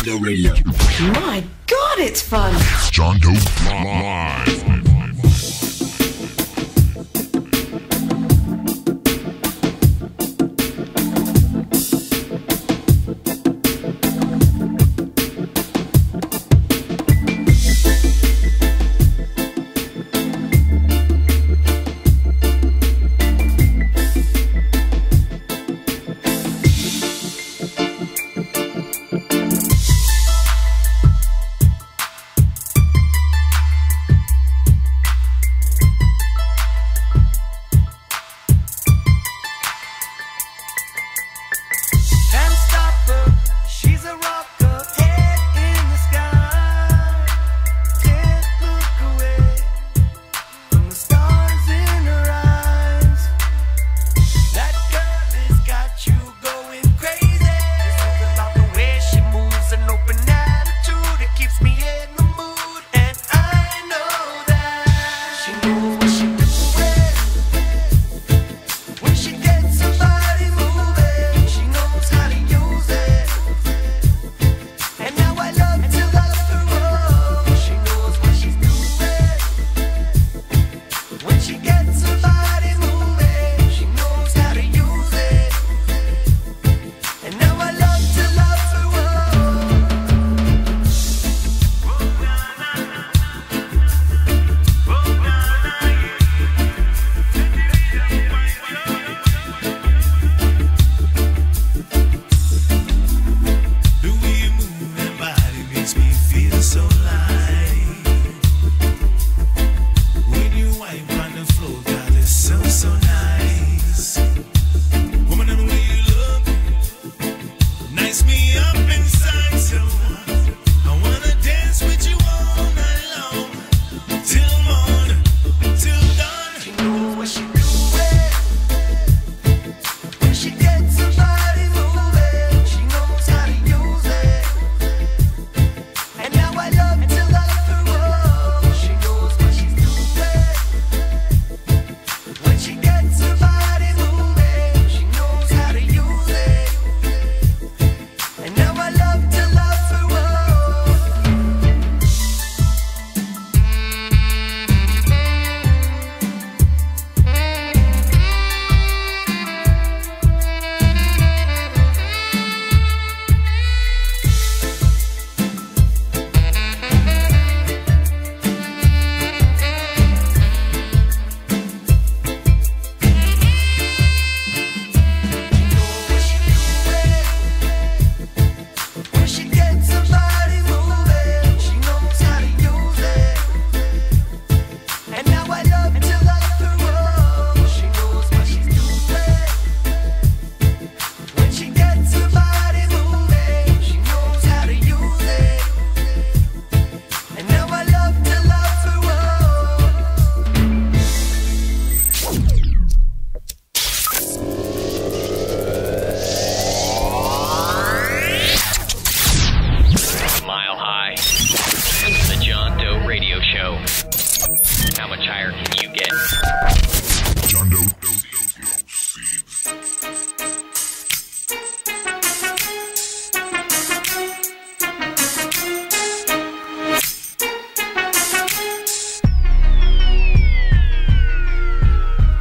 John Doe Radio. My God, it's fun. John Doe Live.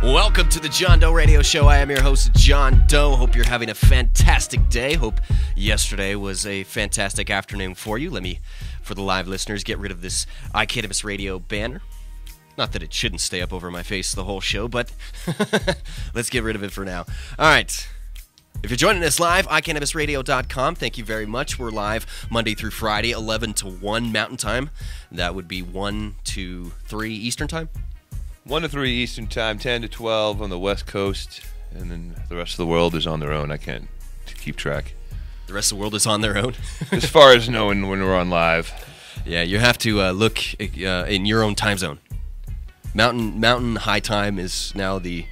Welcome to the John Doe Radio Show. I am your host, John Doe. Hope you're having a fantastic day. Hope yesterday was a fantastic afternoon for you. Let me, for the live listeners, get rid of this Cannabis Radio banner. Not that it shouldn't stay up over my face the whole show, but let's get rid of it for now. All right. If you're joining us live, iCannabisRadio.com, thank you very much. We're live Monday through Friday, 11 to 1 Mountain Time. That would be 1 to 3 Eastern Time. 1 to 3 Eastern Time, 10 to 12 on the West Coast, and then the rest of the world is on their own. I can't keep track. The rest of the world is on their own? As far as knowing when we're on live. Yeah, you have to look in your own time zone. Mountain High Time is now the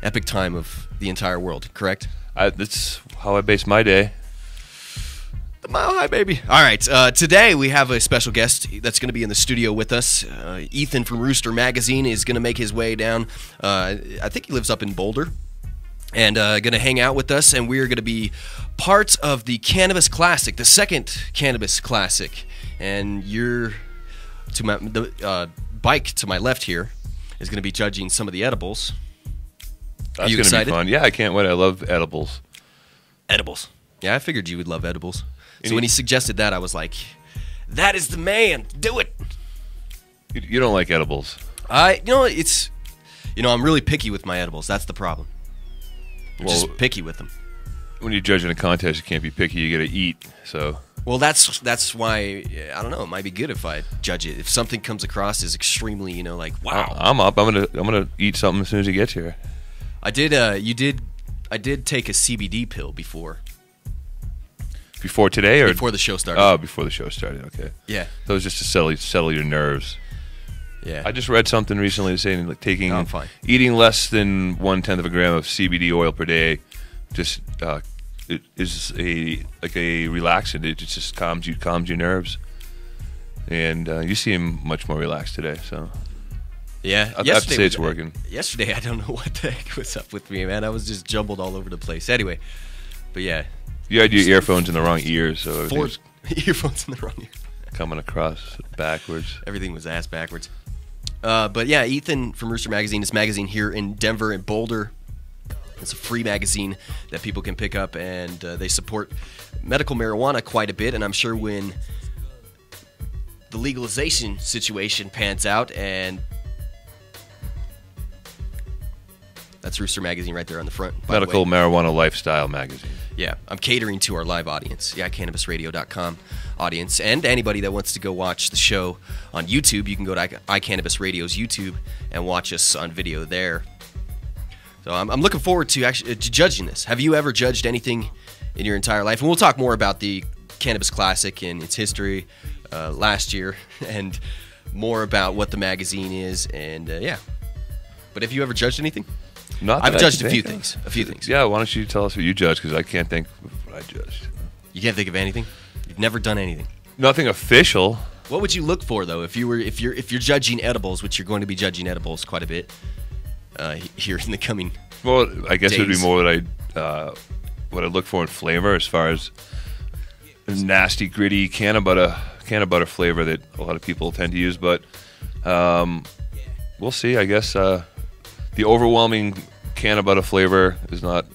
epic time of the entire world, correct? That's how I base my day. The Mile High, baby. All right, today we have a special guest that's going to be in the studio with us. Ethan from Rooster Magazine is going to make his way down. I think he lives up in Boulder. and going to hang out with us, and we're going to be part of the Cannabis Classic, the second Cannabis Classic. And you're to the bike to my left here is going to be judging some of the edibles. That's Are you gonna excited? be fun. Yeah, I can't wait. I love edibles. Edibles. Yeah, I figured you would love edibles. So when he suggested that, I was like, that is the man. Do it. You don't like edibles. I'm really picky with my edibles. That's the problem. I'm just picky with them. When you're judging a contest, you can't be picky. You got to eat. So. Well, that's why, I don't know, it might be good if I judge it. If something comes across as extremely, like, wow. I'm up. I'm gonna eat something as soon as he gets here. I did take a CBD pill before. Before today, or before the show started? Oh, before the show started. Okay. Yeah. That was just to settle your nerves. Yeah. I just read something recently saying like eating less than 1/10 of a gram of CBD oil per day, just it is a relaxant. It just calms your nerves, and you seem much more relaxed today. So. Yeah, I have to say it's working. Yesterday, I don't know what the heck was up with me, man. I was just jumbled all over the place. Anyway, but yeah. You had your earphones in the wrong ears, so earphones in the wrong ear. Coming across backwards. Everything was ass backwards. But yeah, Ethan from Rooster Magazine. This magazine here in Denver and Boulder. It's a free magazine that people can pick up, and they support medical marijuana quite a bit. And I'm sure when the legalization situation pans out, and that's Rooster Magazine right there on the front. Medical marijuana lifestyle magazine. Yeah, I'm catering to our live audience. Yeah, cannabisradio.com audience. And anybody that wants to go watch the show on YouTube, you can go to iCannabis Radio's YouTube and watch us on video there. So I'm looking forward to judging this. Have you ever judged anything in your entire life? And we'll talk more about the Cannabis Classic and its history last year, and more about what the magazine is. And yeah. But have you ever judged anything? I've judged a few things. Yeah, why don't you tell us what you judged? Because I can't think of what I judged. You can't think of anything? You've never done anything? Nothing official. What would you look for though if you're judging edibles, which you're going to be judging edibles quite a bit here in the coming? Well, I guess days. it would be more what I look for in flavor, as far as nasty, gritty can of butter flavor that a lot of people tend to use. But we'll see. I guess the overwhelming can of butter flavor is not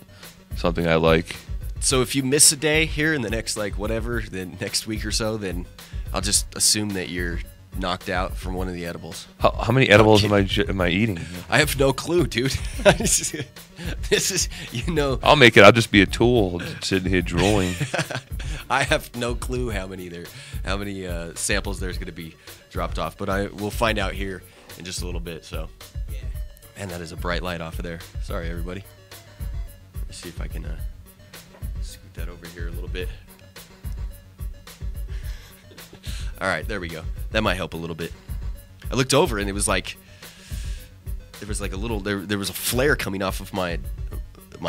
something I like. So if you miss a day here in the next the next week or so, then I'll just assume that you're knocked out from one of the edibles. How many edibles am I eating? I have no clue, dude. This is, I'll make it. I'll just be a tool sitting here drooling. I have no clue how many samples there's going to be dropped off, but we'll find out here in just a little bit. So, man, that is a bright light off of there. Sorry, everybody. Let's see if I can scoot that over here a little bit. All right, there we go. That might help a little bit. I looked over and it was like there was a flare coming off of my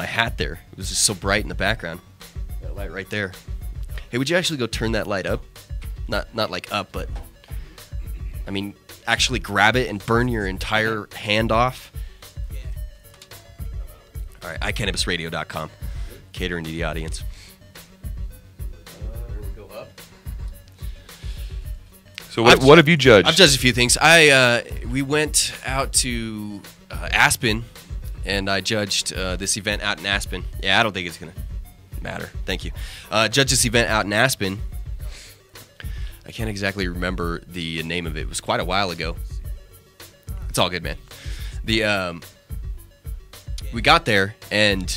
hat there. It was just so bright in the background. That light right there. Hey, would you actually go turn that light up? Not like up, but I mean actually grab it and burn your entire hand off. All right, iCannabisRadio.com, catering to the audience. We'll go up. So what have you judged? I've judged a few things. We went out to Aspen, and I judged this event out in Aspen. Yeah, I don't think it's gonna matter. Thank you. Judged this event out in Aspen. I can't exactly remember the name of it. It was quite a while ago. It's all good, man. We got there, and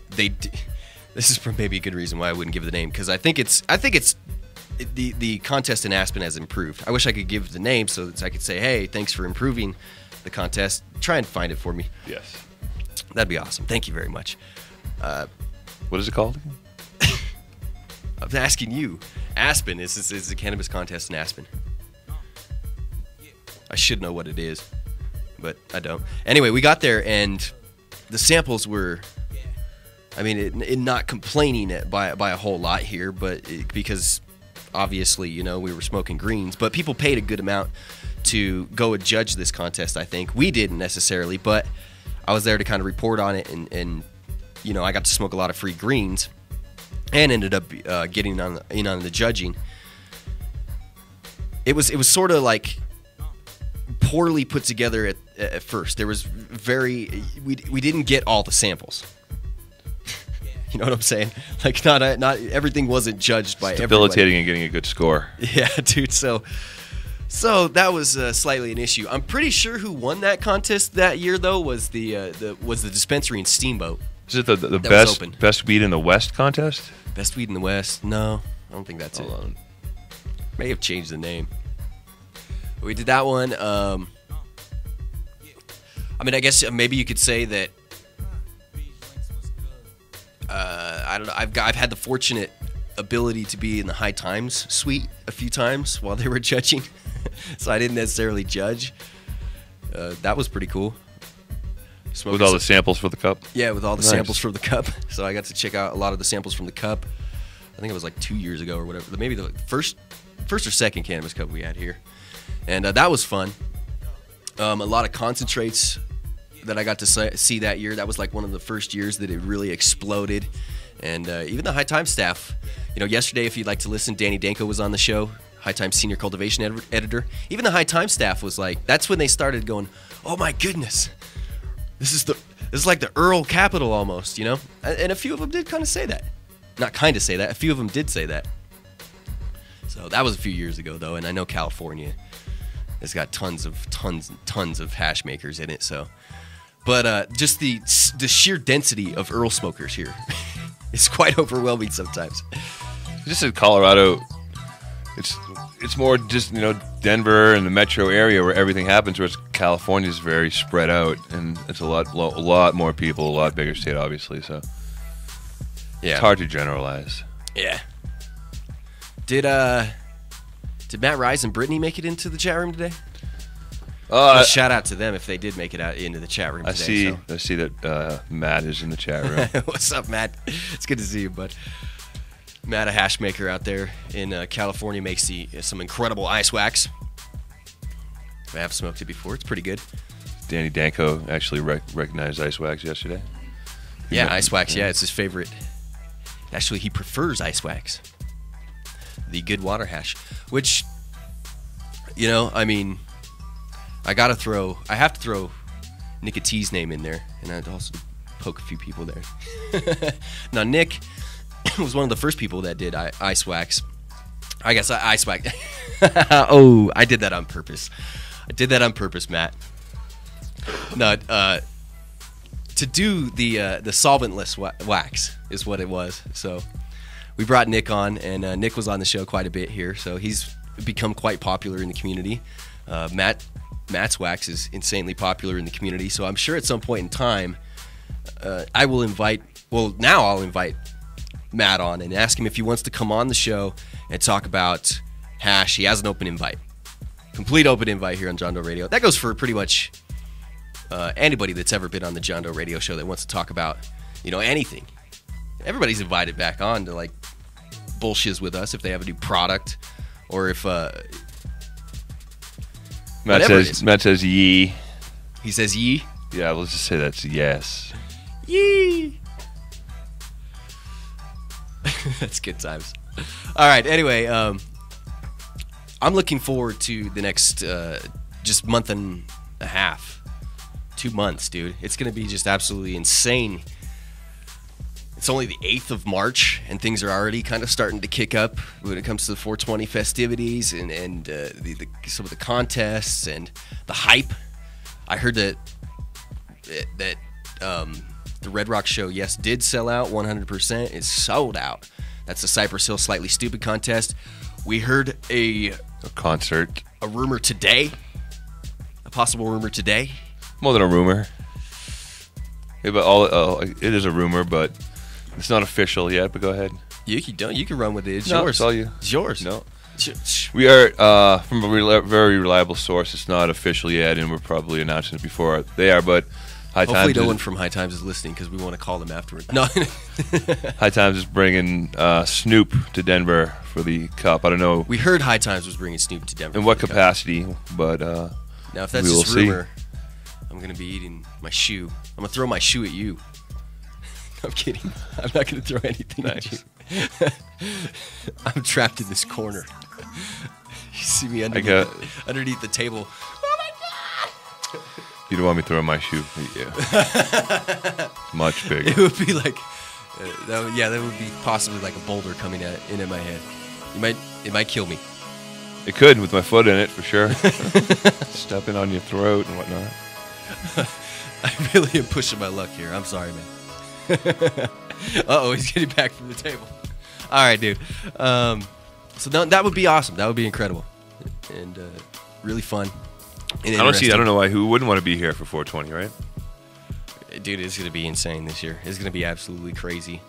this is maybe a good reason why I wouldn't give the name, because I think it's the contest in Aspen has improved. I wish I could give the name so that I could say, hey, thanks for improving the contest. Try and find it for me. Yes. That'd be awesome. Thank you very much. What is it called? I'm asking you. Aspen is a cannabis contest in Aspen. I should know what it is, but I don't. Anyway, we got there, and the samples were, I mean, not complaining by a whole lot here, but because obviously, we were smoking greens, but people paid a good amount to go and judge this contest, I think. We didn't necessarily, but I was there to kind of report on it and I got to smoke a lot of free greens, and ended up getting in on the judging. It was sort of like poorly put together at first. There was we didn't get all the samples. You know what I'm saying? Like not everything wasn't judged by everybody. Debilitating and getting a good score. Yeah, dude. So that was slightly an issue. I'm pretty sure who won that contest that year though was the dispensary in Steamboat. Is it the best weed in the West contest? Best weed in the West? No, I don't think that's it. May have changed the name. We did that one. I mean, I guess maybe you could say that. I don't know. I've had the fortunate ability to be in the High Times suite a few times while they were judging, so I didn't necessarily judge. That was pretty cool. With all the samples for the cup? Yeah, with all the samples from the cup. So I got to check out a lot of the samples from the cup. I think it was like 2 years ago or whatever. Maybe the first or second Cannabis Cup we had here. And that was fun. A lot of concentrates that I got to see that year. That was like one of the first years that it really exploded. And even the High Times staff. Yesterday, if you'd like to listen, Danny Danko was on the show, High Times senior cultivation editor. Even the High Times staff was like, that's when they started going, oh my goodness. This is like the Earl capital almost, And a few of them did kind of say that. Not kind of say that. A few of them did say that. So that was a few years ago, though, and I know California has got tons of hash makers in it. So, but just the sheer density of Earl smokers here is quite overwhelming sometimes. Just in Colorado, it's more just Denver and the metro area where everything happens. Whereas California is very spread out, and it's a lot more people, a lot bigger state, obviously. So yeah, it's hard to generalize. Yeah. Did Matt Rise and Brittany make it into the chat room today? Shout out to them if they did make it out into the chat room today. I see that Matt is in the chat room. What's up, Matt? It's good to see you, bud. Matt, a hash maker out there in California, makes some incredible ice wax. I have smoked it before. It's pretty good. Danny Danko actually recognized ice wax yesterday. Yeah, ice wax. Yeah, it's his favorite. Actually, he prefers ice wax. The good water hash, which, I mean, I have to throw Nick T's name in there, and I'd also poke a few people there. Now, Nick was one of the first people that did ice wax. I guess ice wax. Oh, I did that on purpose. Matt. No, to do the solventless wax is what it was. So we brought Nick on, and Nick was on the show quite a bit here. So he's become quite popular in the community. Matt's wax is insanely popular in the community. So I'm sure at some point in time, I'll invite Matt on and ask him if he wants to come on the show and talk about hash. He has an open invite. Complete open invite here on John Doe Radio. That goes for pretty much anybody that's ever been on the John Doe Radio show that wants to talk about, anything. Everybody's invited back on to, like, bullshiz with us if they have a new product or if... Matt says yee. He says yee? Yeah, let's just say that's yes. Yee! That's good times. All right, anyway, I'm looking forward to the next just month and a half. 2 months, dude. It's going to be just absolutely insane. It's only the 8th of March, and things are already kind of starting to kick up when it comes to the 420 festivities and some of the contests and the hype. I heard that the Red Rock show, yes, did sell out 100%. It's sold out. That's the Cypress Hill Slightly Stupid contest. We heard a concert. A rumor today. A possible rumor today. More than a rumor. Yeah, but it is a rumor, but it's not official yet. But go ahead. You can run with it. It's yours. It's all you. It's yours. No. We are from a very reliable source. It's not official yet, and we're probably announcing it before they are. But hopefully no one from High Times is listening because we want to call them afterwards. No. High Times is bringing Snoop to Denver for the Cup. I don't know. We heard High Times was bringing Snoop to Denver. In what capacity? But now, if that's just rumor, I'm going to be eating my shoe. I'm going to throw my shoe at you. I'm kidding. I'm not going to throw anything at you. I'm trapped in this corner. You see me underneath the table. Oh my God! You don't want me throwing my shoe? Yeah. Much bigger. It would be like, that would be possibly like a boulder coming in at my head. It might kill me. It could with my foot in it for sure. Stepping on your throat and whatnot. I really am pushing my luck here. I'm sorry, man. Uh-oh, he's getting back from the table. All right, dude. So that would be awesome. That would be incredible. And really fun. And I don't know why. Who wouldn't want to be here for 420, right? Dude, it's going to be insane this year. It's going to be absolutely crazy.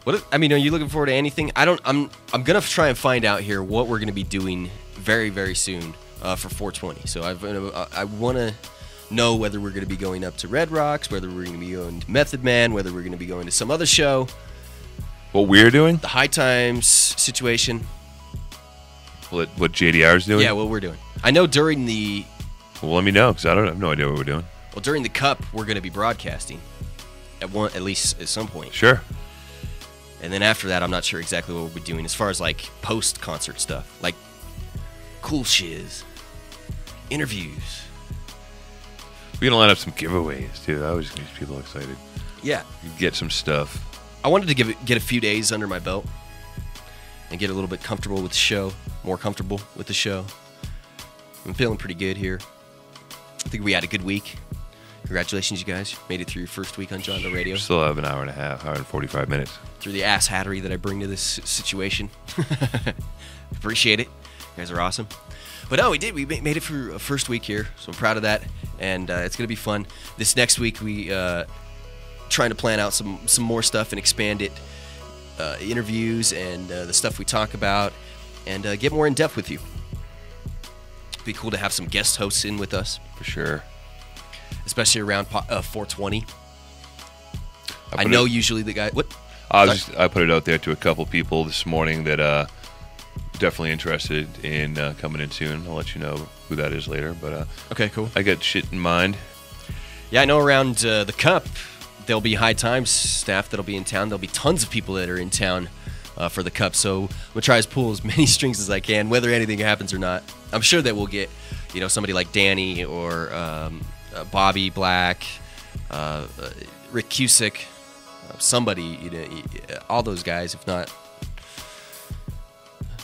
Are you looking forward to anything? I'm going to try and find out here what we're going to be doing very, very soon for 420. So I want to know whether we're going to be going up to Red Rocks, whether we're going to be going to Method Man, whether we're going to be going to some other show. What we're doing? The High Times situation. What JDR's doing? Yeah, what we're doing. I know during the... Well, let me know, because I have no idea what we're doing. Well, during the Cup, we're going to be broadcasting at least at some point. Sure. And then after that, I'm not sure exactly what we'll be doing as far as like post-concert stuff, like cool shiz, interviews. We're gonna line up some giveaways too. That always gets people excited. Yeah, you get some stuff. I wanted to get a few days under my belt and get a little bit comfortable with the show, more comfortable with the show. I'm feeling pretty good here. I think we had a good week. Congratulations, you guys. Made it through your first week on John Doe Radio. Still have an hour and a half, hour and 45 minutes. Through the ass hattery that I bring to this situation. Appreciate it. You guys are awesome. But no, we did. We made it through a first week here, so I'm proud of that. And it's going to be fun. This next week, we trying to plan out some more stuff and expand it. Interviews and the stuff we talk about. And get more in-depth with you. It'd be cool to have some guest hosts in with us. For sure. Especially around 420. I know usually the guy... What? I put it out there to a couple people this morning that definitely interested in coming in soon. I'll let you know who that is later. But okay, cool. I got shit in mind. Yeah, I know around the Cup, there'll be High Times staff that'll be in town. There'll be tons of people that are in town for the Cup. So I'm going to try to pull as many strings as I can, whether anything happens or not. I'm sure that we'll get somebody like Danny or Bobby Black, Rick Cusick, somebody, all those guys. If not,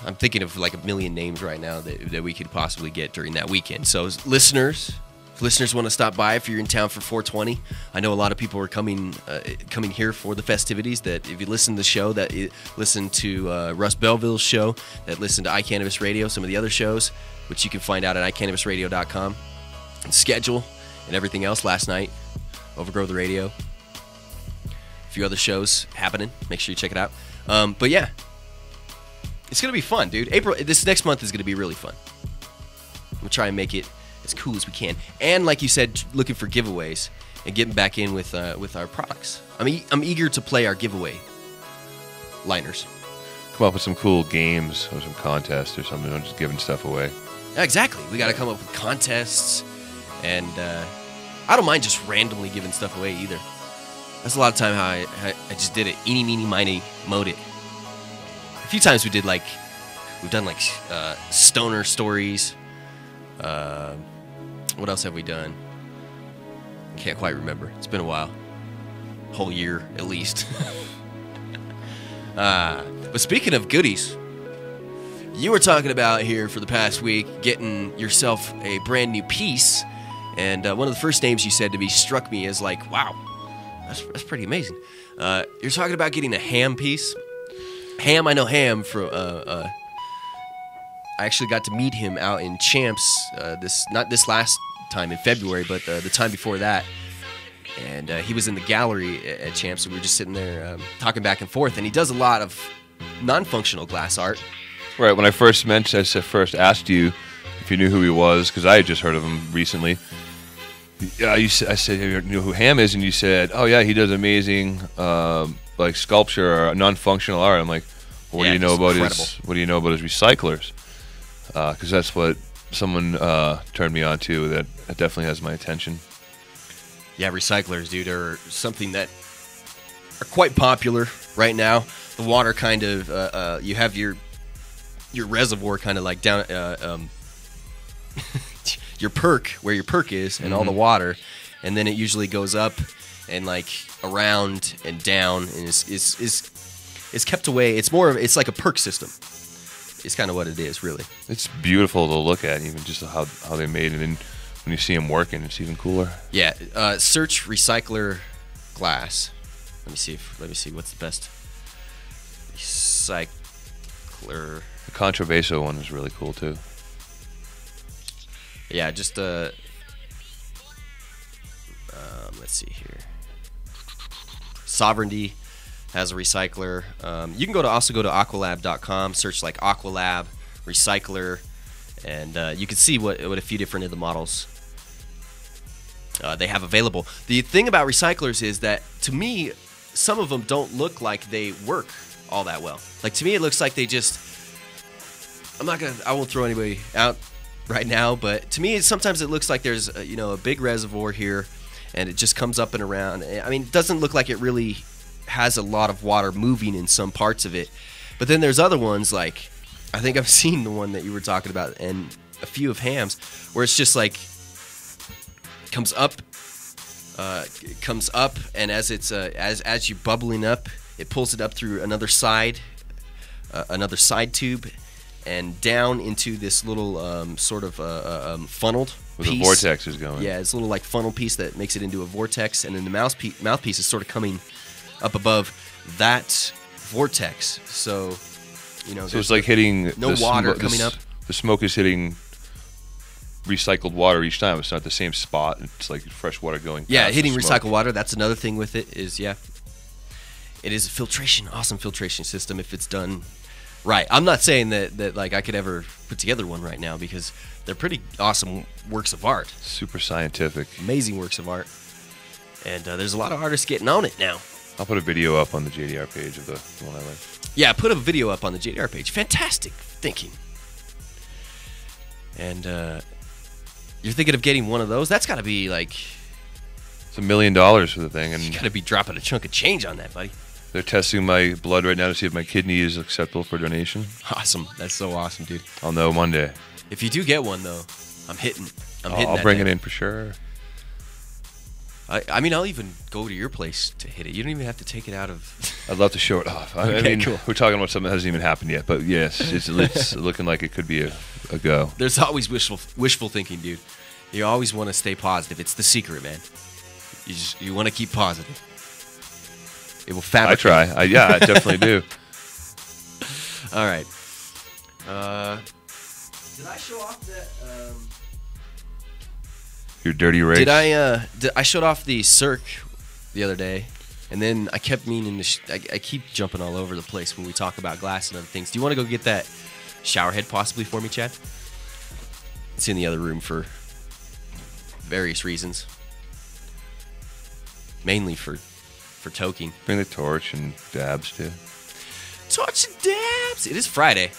I'm thinking of like a million names right now that we could possibly get during that weekend. So listeners, if listeners want to stop by, if you're in town for 420, I know a lot of people are coming here for the festivities. That if you listen to the show, that listen to Russ Belleville's show, that listen to iCannabis Radio, some of the other shows, which you can find out at iCannabisRadio.com, and schedule and everything else. Last night, Overgrow the Radio, a few other shows happening. Make sure you check it out. But yeah, it's gonna be fun, dude. This next month is gonna be really fun. We'll try and make it as cool as we can, and like you said, looking for giveaways and getting back in with our products. I'm eager to play our giveaway liners. Come up with some cool games or some contests or something. Not just giving stuff away. Yeah, exactly. We got to come up with contests, and I don't mind just randomly giving stuff away either. That's a lot of time how I just did it. Eeny, meeny, miny, mowed it. A few times we've done like stoner stories. What else have we done? I can't quite remember. It's been a while. Whole year at least. But speaking of goodies, you were talking about here for the past week getting yourself a brand new piece, and one of the first names you said to me struck me as like, wow, that's pretty amazing. You're talking about getting a Ham piece. Ham, I know Ham from. I actually got to meet him out in Champs. Not this last time in February, but the time before that. And he was in the gallery at Champs, so we were just sitting there talking back and forth. And he does a lot of non-functional glass art. Right. When I first asked you if you knew who he was, because I had just heard of him recently. I said, you know who Ham is, and you said, oh yeah, he does amazing like sculpture or non-functional art. I'm like, well, what do you know about his recyclers? Because that's what someone turned me on to. That definitely has my attention. Yeah, recyclers, dude, are something that are quite popular right now. The water kind of you have your reservoir kind of like down your perk where your perk is and all the water, and then it usually goes up and like around and down and is kept away. It's like a perk system. It's kind of what it is, really. It's beautiful to look at, even just how they made it, and when you see them working, it's even cooler. Yeah, search recycler glass. Let me see what's the best recycler. The Contrabeso one is really cool too. Yeah, just let's see here. Sovereignty has a recycler. You can also go to aqualab.com, search like Aqualab recycler, and you can see what a few different of the models they have available. The thing about recyclers is that, to me, some of them don't look like they work all that well. Like, to me, it looks like they just... I won't throw anybody out right now, but to me, sometimes it looks like there's a big reservoir here, and it just comes up and around. I mean, it doesn't look like it really has a lot of water moving in some parts of it. But then there's other ones, like, I think I've seen the one that you were talking about, and a few of Ham's, where it's just like comes up, and as it's as you're bubbling up, it pulls it up through another side tube, and down into this little sort of funneled where piece. The vortex is going. Yeah, it's a little like funnel piece that makes it into a vortex, and then the mouthpiece is sort of coming up above that vortex. So, so it's like hitting water coming up. The smoke is hitting recycled water each time. It's not the same spot. It's like fresh water going. Yeah, hitting recycled water. That's another thing with it is, it is a awesome filtration system if it's done right. I'm not saying that like I could ever put together one right now, because they're pretty awesome works of art. Super scientific. Amazing works of art. And there's a lot of artists getting on it now. I'll put a video up on the JDR page of the one I like. Yeah, put a video up on the JDR page. Fantastic thinking. And you're thinking of getting one of those? That's got to be like... It's $1 million for the thing. And you got to be dropping a chunk of change on that, buddy. They're testing my blood right now to see if my kidney is acceptable for donation. Awesome. That's so awesome, dude. I'll know Monday. If you do get one, though, I'm hitting I'll bring it in for sure. I mean, I'll even go to your place to hit it. You don't even have to take it out of... I'd love to show it off. I mean, cool. We're talking about something that hasn't even happened yet, but yes, it's looking like it could be a go. There's always wishful thinking, dude. You always want to stay positive. It's the secret, man. You want to keep positive. It will fabricate. I try. I definitely do. All right. Did I show off that... Your dirty race. I showed off the Cirque the other day, and then I kept meaning to. I keep jumping all over the place when we talk about glass and other things. Do you want to go get that shower head possibly for me, Chad? It's in the other room for various reasons, mainly for toking. Bring the torch and dabs too. Torch and dabs. It is Friday.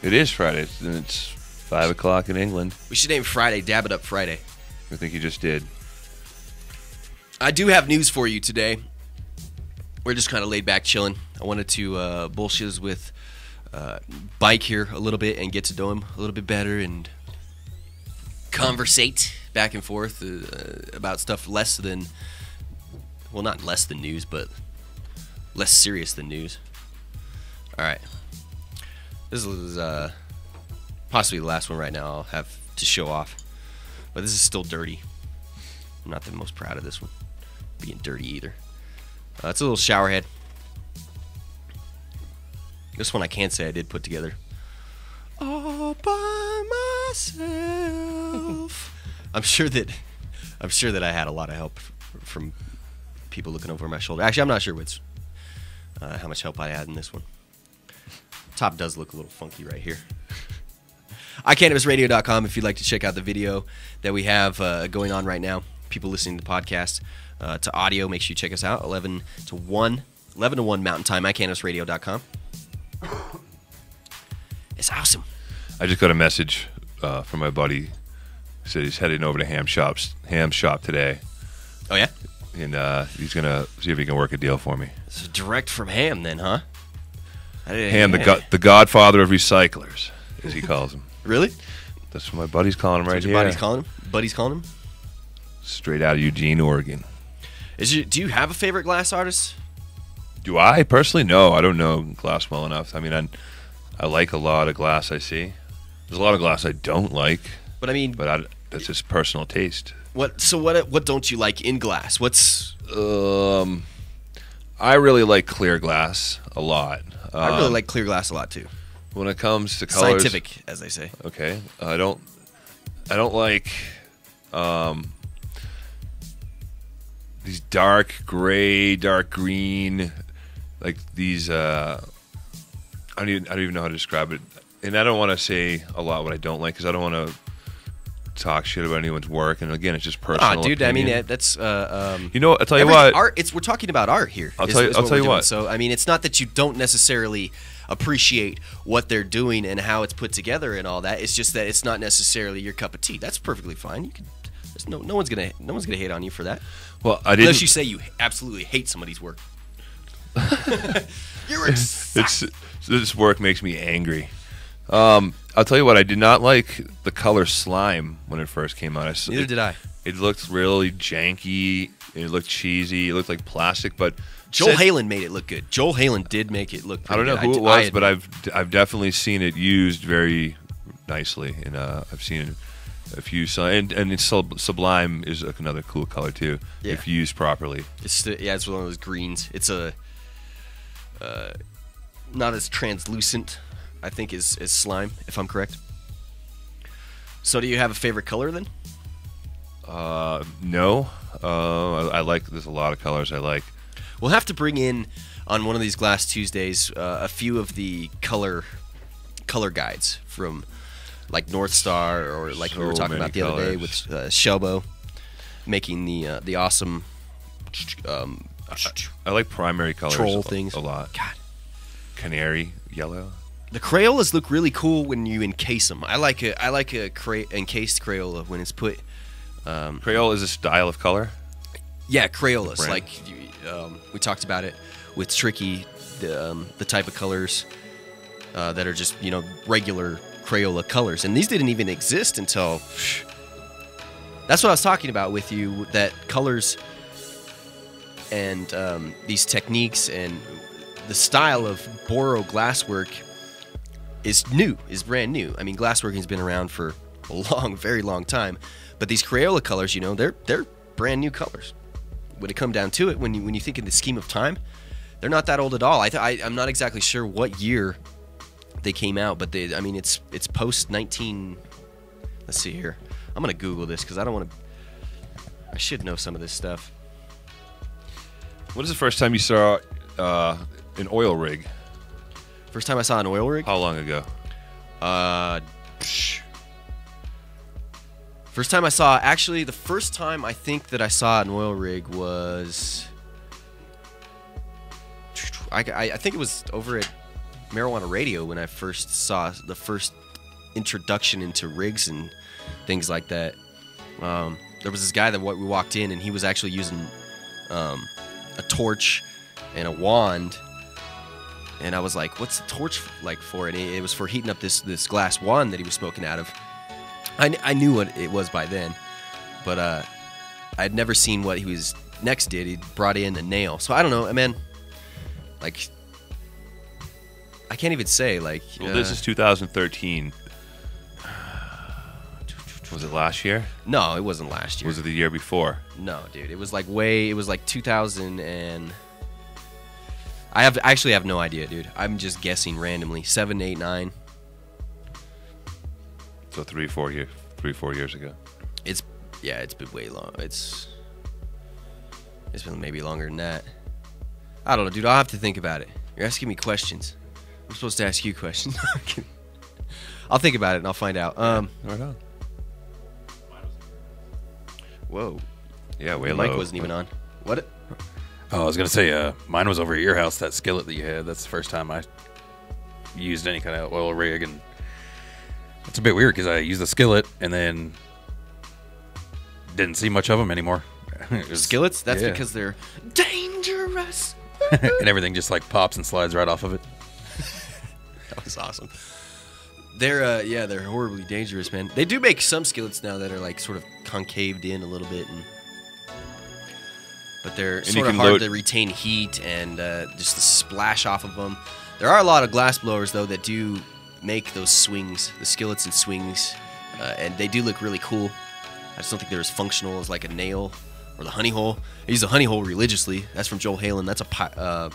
It is Friday, and it's 5 o'clock in England. We should name Friday Dab It Up Friday. I think you just did. I do have news for you today. We're just kind of laid back chilling. I wanted to bullshit with Bike here a little bit and get to know him a little bit better and conversate back and forth about stuff less than, well, not less than news, but less serious than news. All right. This is possibly the last one right now I'll have to show off. But this is still dirty. I'm not the most proud of this one being dirty either. It's a little shower head. This one I can't say I did put together all by myself. I'm sure that I had a lot of help from people looking over my shoulder. Actually, I'm not sure how much help I had in this one. Top does look a little funky right here. iCannabisRadio.com if you'd like to check out the video that we have going on right now. People listening to the podcast to audio, make sure you check us out. 11 to 1 Mountain Time, iCannabisRadio.com. It's awesome. I just got a message from my buddy. He said he's heading over to Ham's shop today. Oh, yeah? and he's gonna see if he can work a deal for me. So direct from Ham, then, huh? Ham, the godfather of recyclers, as he calls him. Really? That's what my buddy's calling him right here. Buddy's calling him. Buddy's calling him. Straight out of Eugene, Oregon. Do you have a favorite glass artist? Do I personally? No, I don't know glass well enough. I mean, I like a lot of glass I see. There's a lot of glass I don't like. But I mean, that's just personal taste. What don't you like in glass? What's I really like clear glass a lot. I really like clear glass a lot too. When it comes to colors, scientific, as they say. Okay, I don't like these dark gray, dark green, like these. I don't even know how to describe it, and I don't want to say a lot what I don't like because I don't want to talk shit about anyone's work. And again, it's just personal. Dude, opinion. I mean that's you know, I'll tell you what. Art. We're talking about art here. I'll tell you what. So I mean, it's not that you don't necessarily appreciate what they're doing and how it's put together and all that. It's just that it's not necessarily your cup of tea. That's perfectly fine. You can. No one's gonna hate on you for that. Well, I didn't. Unless you say you absolutely hate somebody's work. This work makes me angry. I'll tell you what. I did not like the color slime when it first came out. Neither did I. It looked really janky. It looked cheesy. It looked like plastic. But Joel Halen made it look good. Joel Halen did make it look. I don't know who it was, but I've definitely seen it used very nicely, and I've seen a few. And it's Sublime is another cool color too, if used properly. It's one of those greens. It's not as translucent, I think, as slime, if I'm correct. So, do you have a favorite color then? No. I like. There's a lot of colors I like. We'll have to bring in on one of these Glass Tuesdays a few of the color guides from like North Star, or like we were talking about the other day with Shelbo making the awesome. I like primary colors. Troll things a lot. God, canary yellow. The Crayolas look really cool when you encase them. I like a encased Crayola when it's put. Crayola is a style of color. Yeah, Crayolas. Like we talked about it with Tricky, the type of colors that are just regular Crayola colors, and these didn't even exist until. That's what I was talking about with you. That colors and these techniques and the style of Boro glasswork is brand new. I mean, glassworking has been around for a very long time, but these Crayola colors, they're brand new colors. When it come down to it, when you think in the scheme of time, they're not that old at all. I'm not exactly sure what year they came out, but it's post 19. Let's see here. I'm gonna Google this because I don't want to. I should know some of this stuff. What is the first time you saw an oil rig? First time I saw an oil rig? How long ago? First time the first time I think that I saw an oil rig was, I think it was over at Marijuana Radio when I first saw the first introduction into rigs and things like that. There was this guy that we walked in, and he was actually using a torch and a wand. And I was like, what's the torch like for? And it was for heating up this glass wand that he was smoking out of. I knew what it was by then, but I'd never seen what he was next did. He brought in a nail. So I don't know, man. Like, I can't even say. Like, well, this is 2013. Was it last year? No, it wasn't last year. Was it the year before? No, dude. It was like It was like 2000 and. I actually have no idea, dude. I'm just guessing randomly. 7, 8, 9. So 3, 4 years ago. It's been way long. It's been maybe longer than that. I don't know, dude. I'll have to think about it. You're asking me questions. I'm supposed to ask you questions. I'll think about it and I'll find out. Right on. Whoa. Yeah, way the low. mic wasn't even on. What? Oh, I was gonna say, mine was over at your house. That skillet that you had. That's the first time I used any kind of oil rig, and it's a bit weird because I used the skillet and then didn't see much of them anymore. Skillets? That's yeah. because they're dangerous. And everything just like pops and slides right off of it. That was awesome. They're horribly dangerous, man. They do make some skillets now that are like sort of concaved in a little bit, but they're sort of hard to retain heat and just the splash off of them. There are a lot of glass blowers though that do make those swings, the skillets and swings, and they do look really cool. I just don't think they're as functional as like a nail or the honey hole. I use the honey hole religiously. That's from Joel Halen. That's a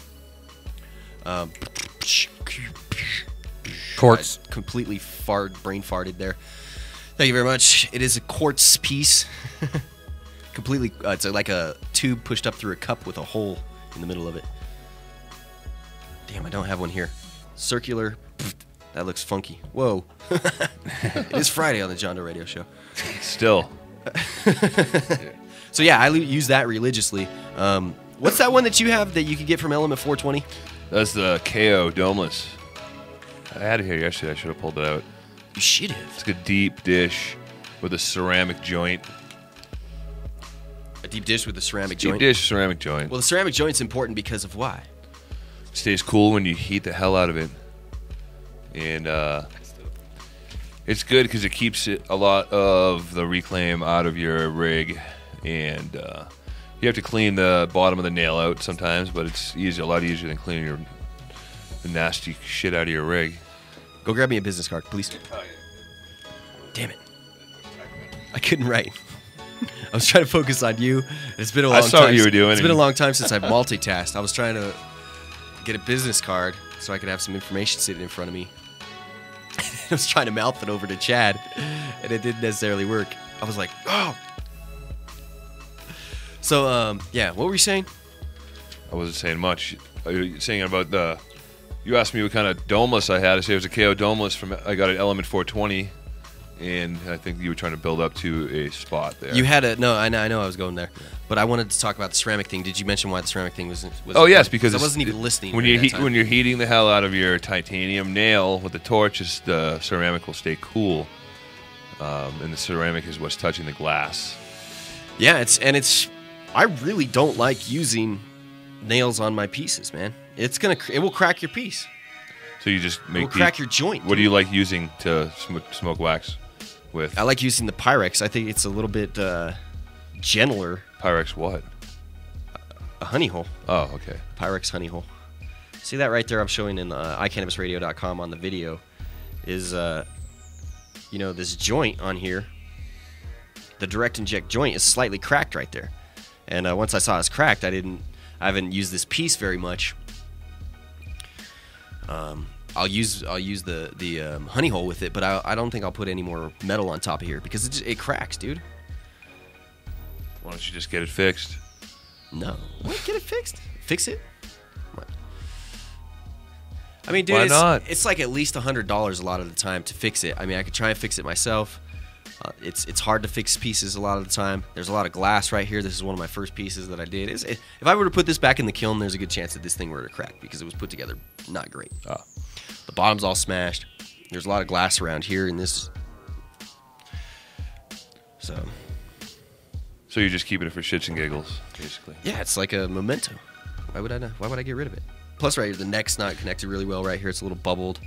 Quartz. Completely brain farted there. Thank you very much. It is a quartz piece. Completely, it's like a tube pushed up through a cup with a hole in the middle of it. Damn, I don't have one here. Circular. That looks funky. Whoa. It is Friday on the John Doe Radio Show. Still. So yeah, I use that religiously. What's that one that you have that you could get from Element 420? That's the KO Domeless. I had it here yesterday. I should have pulled it out. You should have. It's like a deep dish with a ceramic joint. A deep dish with a ceramic joint? Deep dish, ceramic joint. Well, the ceramic joint's important because of why? It stays cool when you heat the hell out of it. And it's good because it keeps a lot of the reclaim out of your rig. And you have to clean the bottom of the nail out sometimes, but it's a lot easier than cleaning the nasty shit out of your rig. Go grab me a business card, please. Damn it. I couldn't write. I was trying to focus on you. It's been a long time. I saw what you were doing. It's been a long time since I've multitasked. I was trying to get a business card so I could have some information sitting in front of me. I was trying to mouth it over to Chad, and it didn't necessarily work. I was like, oh. So, yeah, what were you saying? I wasn't saying much. You were saying about the... You asked me what kind of domeless I had. I said it was a KO domeless from... I got an Element 420, and I think you were trying to build up to a spot there. You had a... No, I know I was going there. But I wanted to talk about the ceramic thing. Did you mention why the ceramic thing was oh, yes, because... I wasn't even listening. When you're heating the hell out of your titanium nail with the torch, the ceramic will stay cool. And the ceramic is what's touching the glass. Yeah, it's... I really don't like using nails on my pieces, man. It will crack your piece. So you just make... It will crack your joint. What do you like using to smoke wax with? I like using the Pyrex. I think it's a little bit gentler. Pyrex what? A honey hole. Oh, okay. Pyrex honey hole. See that right there I'm showing in iCannabisRadio.com on the video is, this joint on here. The direct inject joint is slightly cracked right there. And once I saw it's cracked, I haven't used this piece very much. I'll use the honey hole with it, but I don't think I'll put any more metal on top of here because it cracks, dude. Why don't you just get it fixed? No. What? Get it fixed? Fix it? What? I mean, dude, why not? It's like at least $100 a lot of the time to fix it. I mean, I could try and fix it myself. It's hard to fix pieces a lot of the time. There's a lot of glass right here. This is one of my first pieces that I did. If I were to put this back in the kiln, there's a good chance that this thing were to crack because it was put together not great. The bottom's all smashed. There's a lot of glass around here in this. So you're just keeping it for shits and giggles, basically. Yeah, it's like a memento. Why would I get rid of it? Plus, right here, the neck's not connected really well right here. It's a little bubbled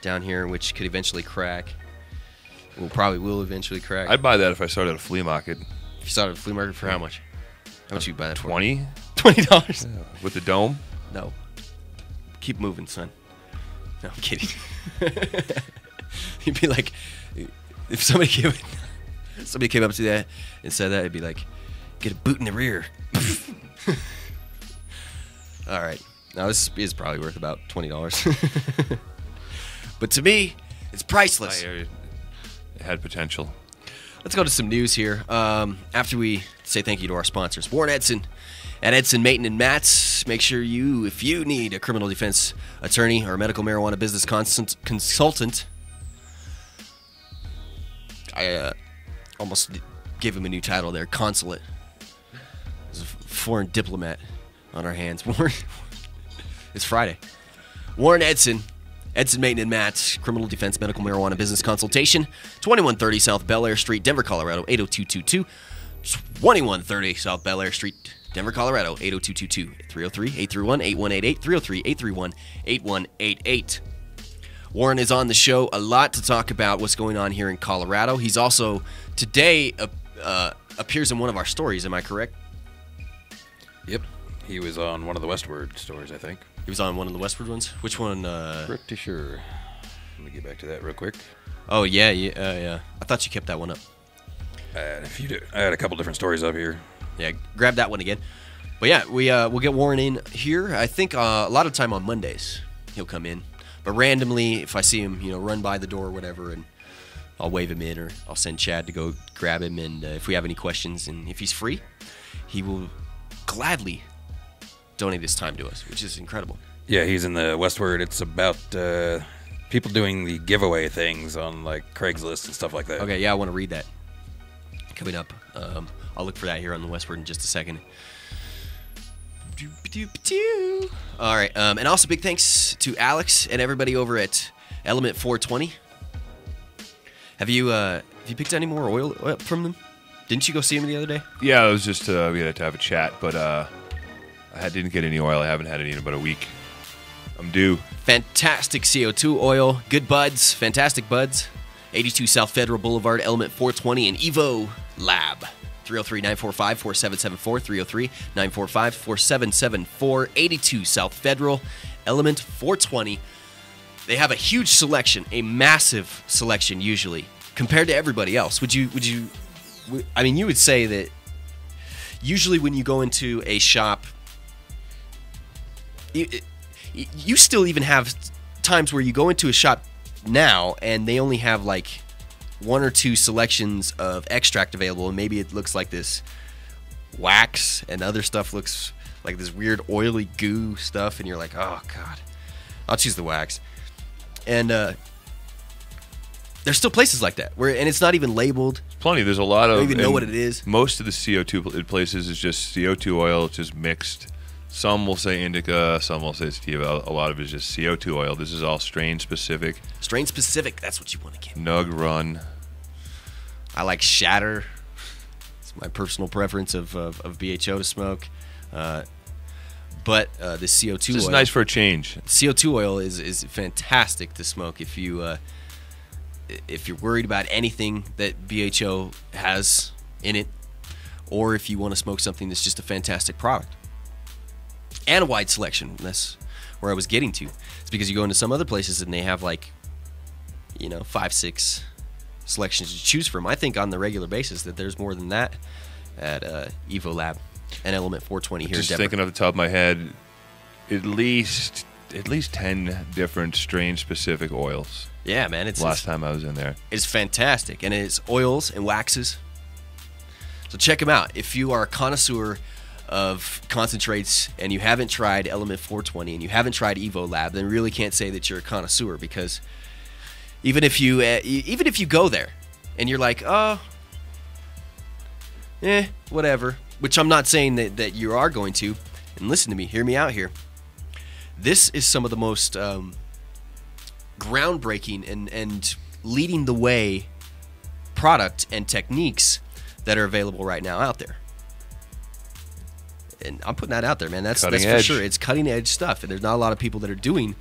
down here, which could eventually crack. Probably will eventually crack. I'd buy that if I started a flea market. If you started a flea market, for how much? How much would you buy that for? $20? $20? Yeah. With the dome? No. Keep moving, son. No, I'm kidding. You'd be like, if somebody came up to that and said that, it'd be like, get a boot in the rear. All right. Now, this is probably worth about $20. But to me, it's priceless. It had potential. Let's go to some news here. After we say thank you to our sponsors, Warren Edson at Edson Maton and Matz. Make sure if you need a criminal defense attorney or a medical marijuana business consultant, I almost gave him a new title there, consulate. There's a foreign diplomat on our hands. It's Friday. Warren Edson. Edson Maton and Matt, criminal defense, medical marijuana business consultation, 2130 South Bel Air Street, Denver, Colorado, 80222. 2130 South Bel Air Street, Denver, Colorado, 80222, 303-831-8188, 303-831-8188. Warren is on the show a lot to talk about what's going on here in Colorado. He's also, today, appears in one of our stories, am I correct? Yep. He was on one of the Westward stories, I think. He was on one of the Westward ones? Which one? Pretty sure. Let me get back to that real quick. Oh, yeah. I thought you kept that one up. I had a couple different stories up here. Yeah, grab that one again. But yeah, we'll get Warren in here. I think a lot of time on Mondays he'll come in. But randomly, if I see him, run by the door or whatever, and I'll wave him in, or I'll send Chad to go grab him. And if we have any questions, and if he's free, he will gladly donate his time to us, which is incredible. Yeah, he's in the Westward. It's about people doing the giveaway things on like Craigslist and stuff like that. Okay, yeah, I want to read that. Coming up. I'll look for that here on the Westward in just a second. All right, and also big thanks to Alex and everybody over at Element 420. Have you picked any more oil from them? Didn't you go see them the other day? Yeah, it was just we had to have a chat, but I didn't get any oil. I haven't had it in about a week. I'm due. Fantastic CO2 oil, good buds, fantastic buds. 82 South Federal Boulevard, Element 420, and Evo Lab. 303-945-4774, 303-945-4774, 82 South Federal, Element 420. They have a huge selection, a massive selection usually, compared to everybody else. You would say that usually when you go into a shop, you still even have times where you go into a shop now and they only have like one or two selections of extract available, and maybe it looks like this wax and other stuff looks like this weird oily goo stuff, and you're like, oh god, I'll choose the wax. And there's still places like that and it's not even labeled. Plenty. There's a lot of. You don't even know what it is. Most of the CO2 places is just CO2 oil, just mixed. Some will say indica, some will say sativa. A lot of it is just CO2 oil. This is all strain specific. Strain specific, that's what you want to get. Nug Run. I like Shatter. It's my personal preference of BHO to smoke. But the CO2 This is oil, nice for a change. CO2 oil is fantastic to smoke if you're worried about anything that BHO has in it, or if you want to smoke something that's just a fantastic product. And a wide selection. That's where I was getting to. It's because you go into some other places and they have 5-6 selections to choose from. I think on the regular basis that there's more than that at Evo Lab and Element 420 here in Denver. Just thinking off the top of my head, at least 10 different strain-specific oils. Yeah, man. Last time I was in there. It's fantastic. And it's oils and waxes. So check them out. If you are a connoisseur of concentrates and you haven't tried Element 420 and you haven't tried Evo Lab, then really can't say that you're a connoisseur, because even if you go there and you're like, oh, whatever, which I'm not saying that you are going to, and listen to me, hear me out here. This is some of the most groundbreaking and leading the way product and techniques that are available right now out there. And I'm putting that out there, man. That's for sure. It's cutting edge stuff, and there's not a lot of people that are doing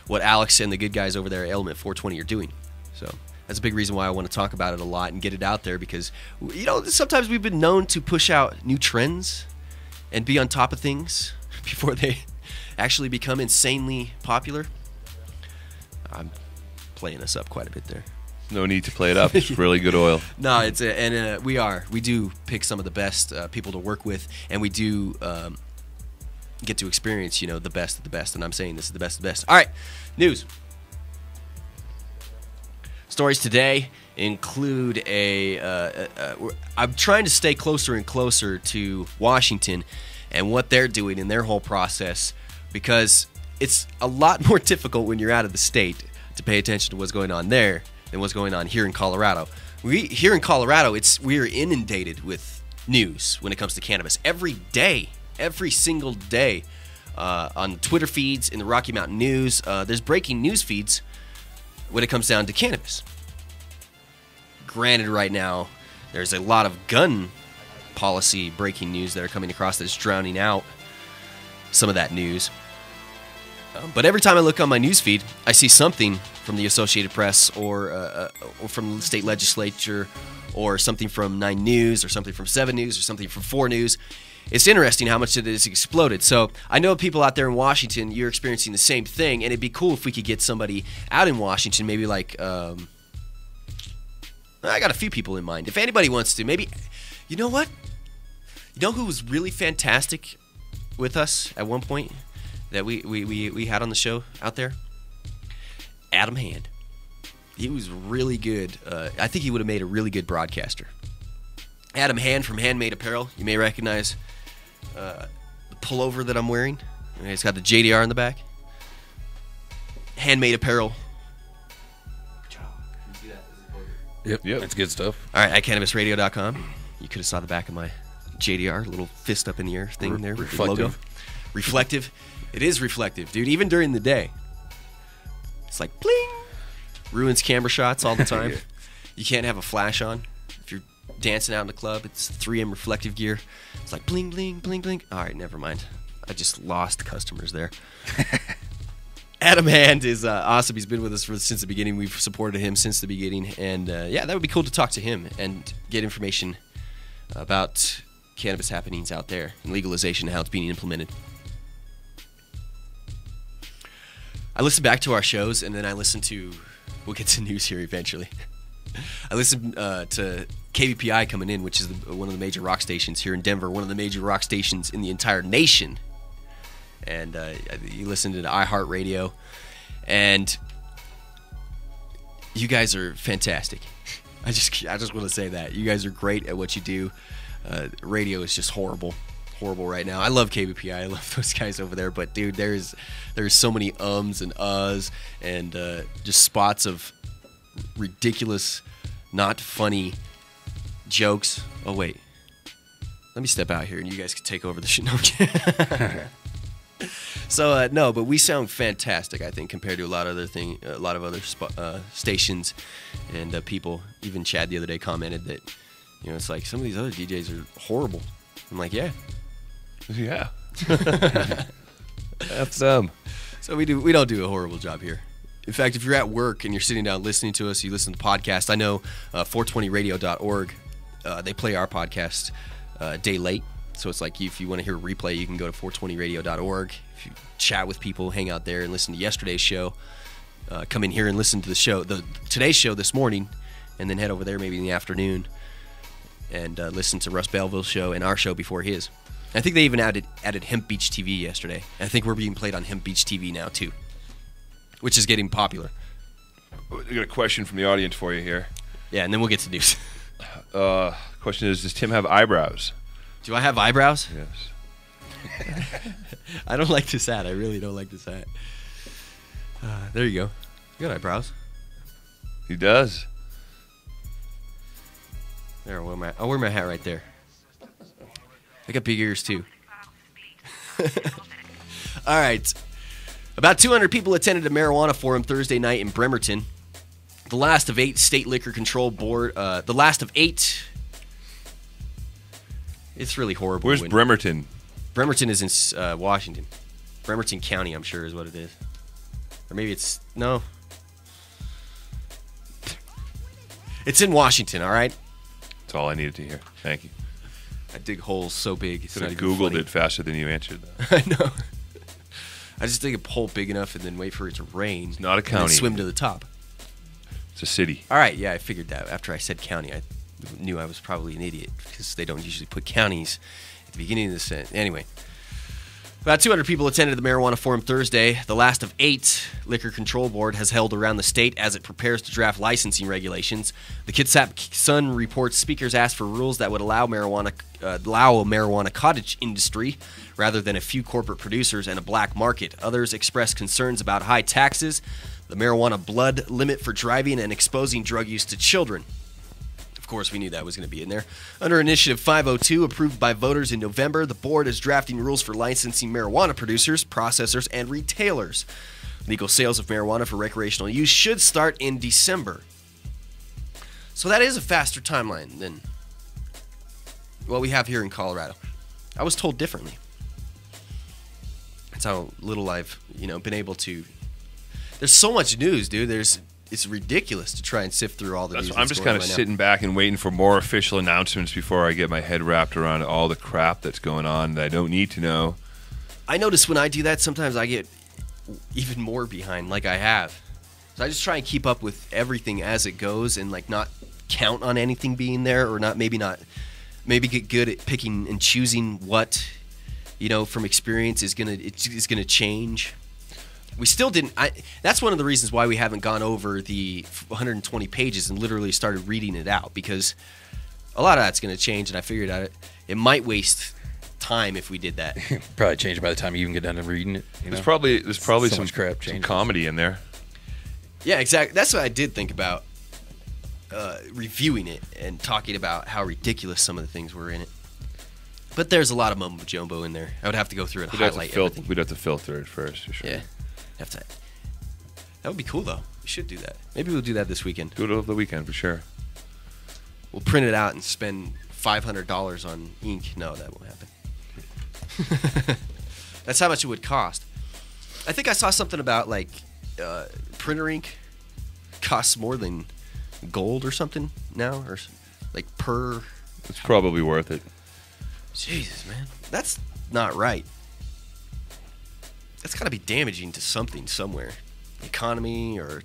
what Alex and the good guys over there at Element 420 are doing. So that's a big reason why I want to talk about it a lot and get it out there, because sometimes we've been known to push out new trends and be on top of things before they actually become insanely popular. I'm playing us up quite a bit there. No need to play it up. It's really good oil. No, we do pick some of the best people to work with, and we do get to experience, the best of the best. And I'm saying this is the best of the best. All right, news. Stories today include I'm trying to stay closer and closer to Washington and what they're doing in their whole process, because it's a lot more difficult when you're out of the state to pay attention to what's going on there than what's going on here in Colorado. Here in Colorado, we're inundated with news when it comes to cannabis. Every day, every single day, on Twitter feeds, in the Rocky Mountain News, there's breaking news feeds when it comes down to cannabis. Granted, right now, there's a lot of gun policy breaking news that are coming across that's drowning out some of that news. But every time I look on my news feed, I see something from the Associated Press or from the state legislature or something from 9 News or something from 7 News or something from 4 News. It's interesting how much it has exploded. So I know people out there in Washington, you're experiencing the same thing, and it'd be cool if we could get somebody out in Washington, maybe like, I got a few people in mind. If anybody wants to, maybe, you know what? You know who was really fantastic with us at one point that we had on the show out there? Adam Hand. He was really good. I think he would have made a really good broadcaster. Adam Hand from Handmade Apparel. You may recognize the pullover that I'm wearing. It's got the JDR in the back. Handmade Apparel. Yep, that's good stuff. All right, at cannabisradio.com. You could have saw the back of my JDR, little fist up in the air thing there. Reflective. The logo. Reflective. It is reflective, dude, even during the day. It's like bling. Ruins camera shots all the time. You can't have a flash on. If you're dancing out in the club, it's 3M reflective gear. It's like bling, bling, bling, bling. All right, never mind. I just lost customers there. Adam Hand is awesome. He's been with us since the beginning. We've supported him since the beginning. And, yeah, that would be cool to talk to him and get information about cannabis happenings out there and legalization and how it's being implemented. I listen back to our shows, and then I listen to... We'll get to news here eventually. I listened to KBPI coming in, which is one of the major rock stations here in Denver, one of the major rock stations in the entire nation. And you listen to the iHeartRadio, and you guys are fantastic. I just want to say that. You guys are great at what you do. Radio is just horrible right now. I love KBPI. I love those guys over there. But, dude, there's so many ums and uhs and just spots of ridiculous, not funny jokes. Oh, wait. Let me step out here, and you guys can take over the show. So, no, but we sound fantastic, I think, compared to a lot of other stations and people. Even Chad the other day commented that, it's like some of these other DJs are horrible. I'm like, yeah. Yeah. That's them. So we don't do a horrible job here. In fact, if you're at work and you're sitting down listening to us, you listen to the podcast. I know 420radio.org, they play our podcast a day late. So it's like if you want to hear a replay, you can go to 420radio.org. If you chat with people, hang out there and listen to yesterday's show, come in here and listen to the show, today's show this morning, and then head over there maybe in the afternoon and listen to Russ Belleville's show and our show before his. I think they even added Hemp Beach TV yesterday. I think we're being played on Hemp Beach TV now, too, which is getting popular. I got a question from the audience for you here. Yeah, and then we'll get to news. Question is, does Tim have eyebrows? Do I have eyebrows? Yes. I don't like this hat. I really don't like this hat. There you go. You got eyebrows. He does. There, I'll wear my hat right there. I got big ears, too. All right. About 200 people attended a marijuana forum Thursday night in Bremerton. The last of 8 state liquor control board. The last of 8. It's really horrible. Where's Bremerton? Bremerton is in Washington. Bremerton County, I'm sure, is what it is. Or maybe it's... No. It's in Washington, all right? That's all I needed to hear. Thank you. I dig holes so big. It's Could not have even Googled funny. it faster than you answered that. I know. I just dig a hole big enough and then wait for it to rain. It's not a county. And then swim to the top. It's a city. All right, yeah, I figured that. After I said county, I knew I was probably an idiot because they don't usually put counties at the beginning of the sentence. Anyway. About 200 people attended the marijuana forum Thursday. The last of 8 Liquor Control Board has held around the state as it prepares to draft licensing regulations. The Kitsap Sun reports speakers asked for rules that would allow a marijuana cottage industry rather than a few corporate producers and a black market. Others expressed concerns about high taxes, the marijuana blood limit for driving, and exposing drug use to children. Of course, we knew that was going to be in there. Under Initiative 502, approved by voters in November, the board is drafting rules for licensing marijuana producers, processors, and retailers. Legal sales of marijuana for recreational use should start in December. So that is a faster timeline than what we have here in Colorado. I was told differently. That's how little I've, been able to. There's so much news, dude. It's ridiculous to try and sift through all the news. I'm just kind of sitting back and waiting for more official announcements before I get my head wrapped around all the crap that's going on that I don't need to know. I notice when I do that, sometimes I get even more behind, like I have. So I just try and keep up with everything as it goes, and like not count on anything being there, or maybe get good at picking and choosing what, from experience is gonna change. We still didn't. That's one of the reasons why we haven't gone over the 120 pages and literally started reading it out, because a lot of that's going to change, and I figured out it might waste time if we did that. Probably change by the time you even get done to reading it. There's probably so some crap, some comedy in there. Yeah, exactly. That's what I did think about reviewing it and talking about how ridiculous some of the things were in it. But there's a lot of mumbo jumbo in there. I would have to go through and highlight everything. We'd have to filter it first, for sure. Yeah. That would be cool, though. We should do that. Maybe we'll do that this weekend. Do it over the weekend, for sure. We'll print it out and spend $500 on ink. No, that won't happen. That's how much it would cost. I think I saw something about, like, printer ink costs more than gold or something now, or like per. It's probably worth it. Jesus, man. That's not right. That's got to be damaging to something somewhere. Economy, or...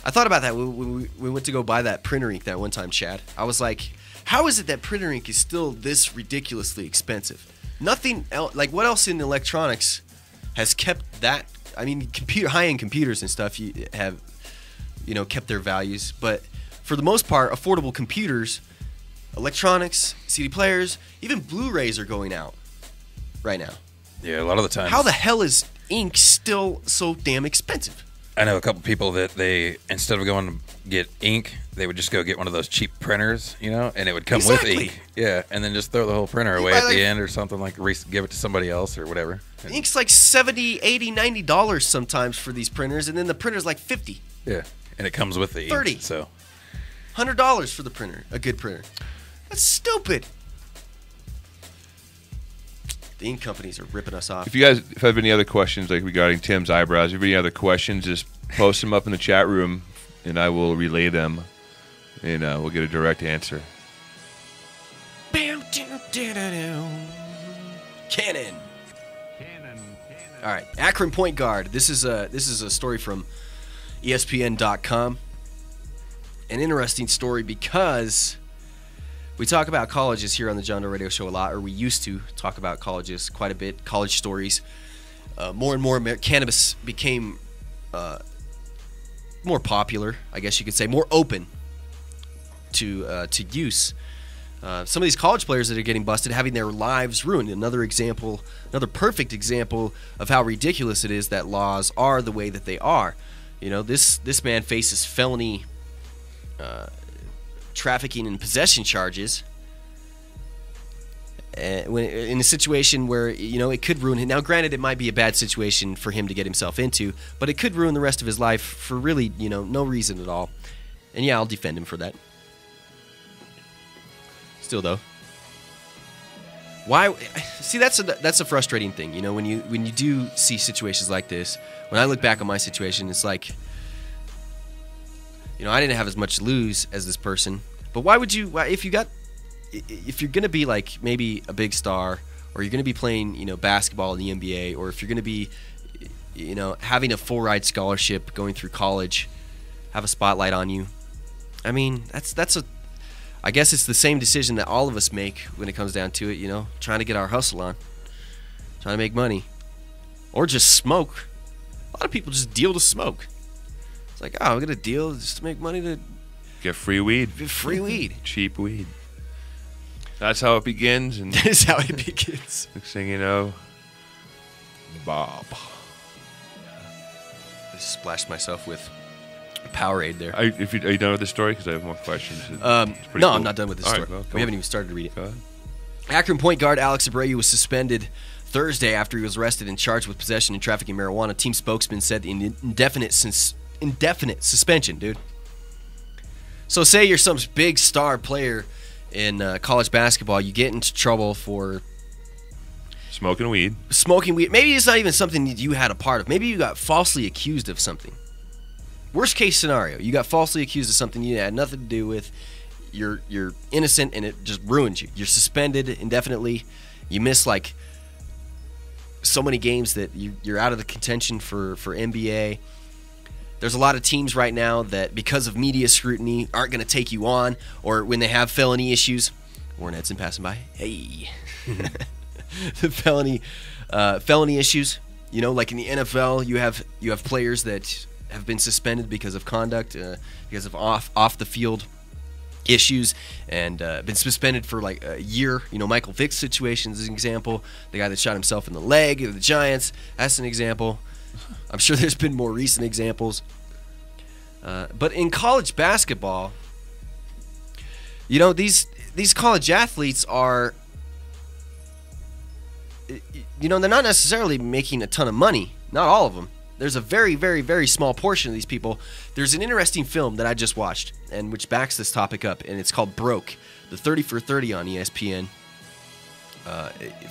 I thought about that when we went to go buy that printer ink that one time, Chad. I was like, how is it that printer ink is still this ridiculously expensive? Nothing else... Like, what else in electronics has kept that... I mean, high-end computers and stuff have, kept their values. But for the most part, affordable computers, electronics, CD players, even Blu-rays are going out right now. Yeah, a lot of the time. How the hell is ink still so damn expensive? I know a couple people that they, instead of going to get ink, they would just go get one of those cheap printers, and it would come with ink. Yeah, and then just throw the whole printer away at the end or something, like give it to somebody else or whatever. Ink's like $70, $80, $90 sometimes for these printers, and then the printer's like $50. Yeah, and it comes with the $30. ink. So $100 for the printer, a good printer. That's stupid. The ink companies are ripping us off. If you guys have any other questions, like regarding Tim's eyebrows, if you have any other questions, just post them up in the chat room, and I will relay them, and we'll get a direct answer. Cannon. All right, Akron point guard. This is a story from ESPN.com. An interesting story because we talk about colleges here on the John Doe Radio Show a lot, or we used to talk about colleges quite a bit, college stories. More and more, cannabis became more popular, I guess you could say, more open to use. Some of these college players that are getting busted, having their lives ruined. Another perfect example of how ridiculous it is that laws are the way that they are. This man faces felony trafficking and possession charges in a situation where it could ruin him. Now, granted, it might be a bad situation for him to get himself into, but it could ruin the rest of his life for really no reason at all. And yeah, I'll defend him for that. Still though, why? See, that's a frustrating thing. When you do see situations like this. When I look back on my situation, it's like, I didn't have as much to lose as this person. But why would you? If you're gonna be like maybe a big star, or you're gonna be playing basketball in the NBA, or if you're gonna be having a full ride scholarship going through college, have a spotlight on you. I mean, I guess it's the same decision that all of us make when it comes down to it. Trying to get our hustle on, trying to make money, or just smoke. A lot of people just deal to smoke. It's like, I'm gonna deal just to make money to get free weed. Free weed. Cheap weed. That's how it begins. And that is how it begins. Next thing you know, Bob. I just splashed myself with Powerade there. Are you done with the story? Because I have more questions. No, cool. I'm not done with this story. Right, well, we haven't even started to read it. Go ahead. Akron point guard Alex Abreu was suspended Thursday after he was arrested and charged with possession and trafficking marijuana. Team spokesman said the indefinite suspension, dude. So say you're some big star player in college basketball, you get into trouble for smoking weed. Maybe it's not even something that you had a part of. Maybe you got falsely accused of something. Worst case scenario, you got falsely accused of something you had nothing to do with. You're innocent, and it just ruins you. You're suspended indefinitely. You miss like so many games that you're out of the contention for NBA. There's a lot of teams right now that, because of media scrutiny, aren't going to take you on, or when they have felony issues. Warren Edson passing by. Hey. The felony issues, like in the NFL, you have players that have been suspended because of conduct, because of off the field issues, and been suspended for like a year. Michael Vick's situation is an example. The guy that shot himself in the leg of the Giants, that's an example. I'm sure there's been more recent examples. But in college basketball, these college athletes are, they're not necessarily making a ton of money. Not all of them. There's a very, very, very small portion of these people. There's an interesting film that I just watched, and which backs this topic up, and it's called Broke, the 30 for 30 on ESPN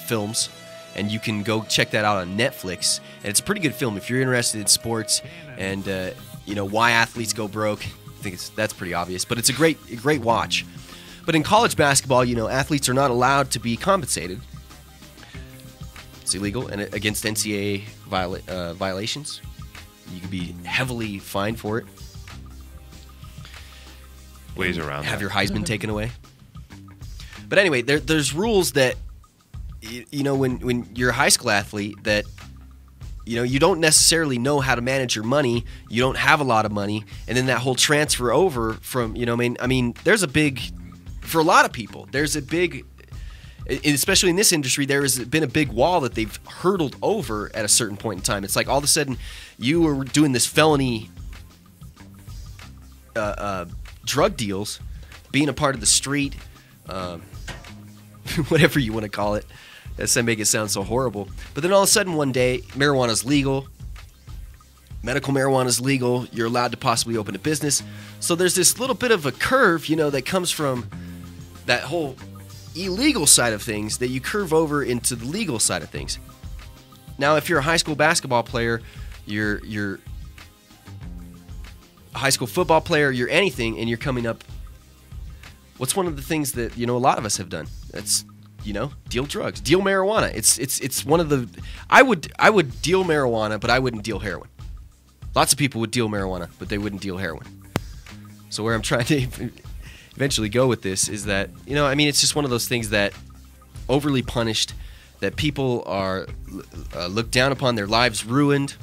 films, and you can go check that out on Netflix. And it's a pretty good film if you're interested in sports and why athletes go broke. I think that's pretty obvious, but it's a great watch. But in college basketball, athletes are not allowed to be compensated. It's illegal and against NCAA violations. You could be heavily fined for it. Ways around have that. Your Heisman taken away. But anyway, there's rules that when you're a high school athlete that you don't necessarily know how to manage your money. You don't have a lot of money, and then that whole transfer over from there's a big, for a lot of people, there's a big, especially in this industry, there has been a big wall that they've hurdled over at a certain point in time. It's like all of a sudden you were doing this felony drug deals, being a part of the street, whatever you want to call it. That's to make it sound so horrible. But then all of a sudden one day, marijuana's legal. Medical marijuana's legal. You're allowed to possibly open a business. So there's this little bit of a curve, that comes from that whole illegal side of things that you curve over into the legal side of things. Now, if you're a high school basketball player, you're a high school football player, you're anything, and you're coming up. What's one of the things that a lot of us have done? That's deal drugs, deal marijuana. It's one of the. I would deal marijuana, but I wouldn't deal heroin. Lots of people would deal marijuana, but they wouldn't deal heroin. So where I'm trying to eventually go with this is that it's just one of those things that overly punished, that people are looked down upon, their lives ruined.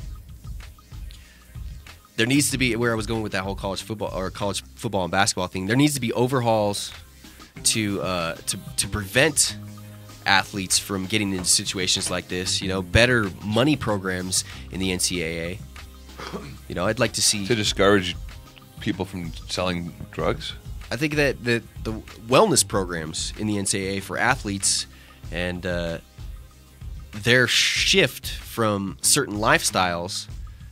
There needs to be, where I was going with that whole college football and basketball thing. There needs to be overhauls to prevent athletes from getting into situations like this. Better money programs in the NCAA. I'd like to see, to discourage people from selling drugs. I think that the wellness programs in the NCAA for athletes and their shift from certain lifestyles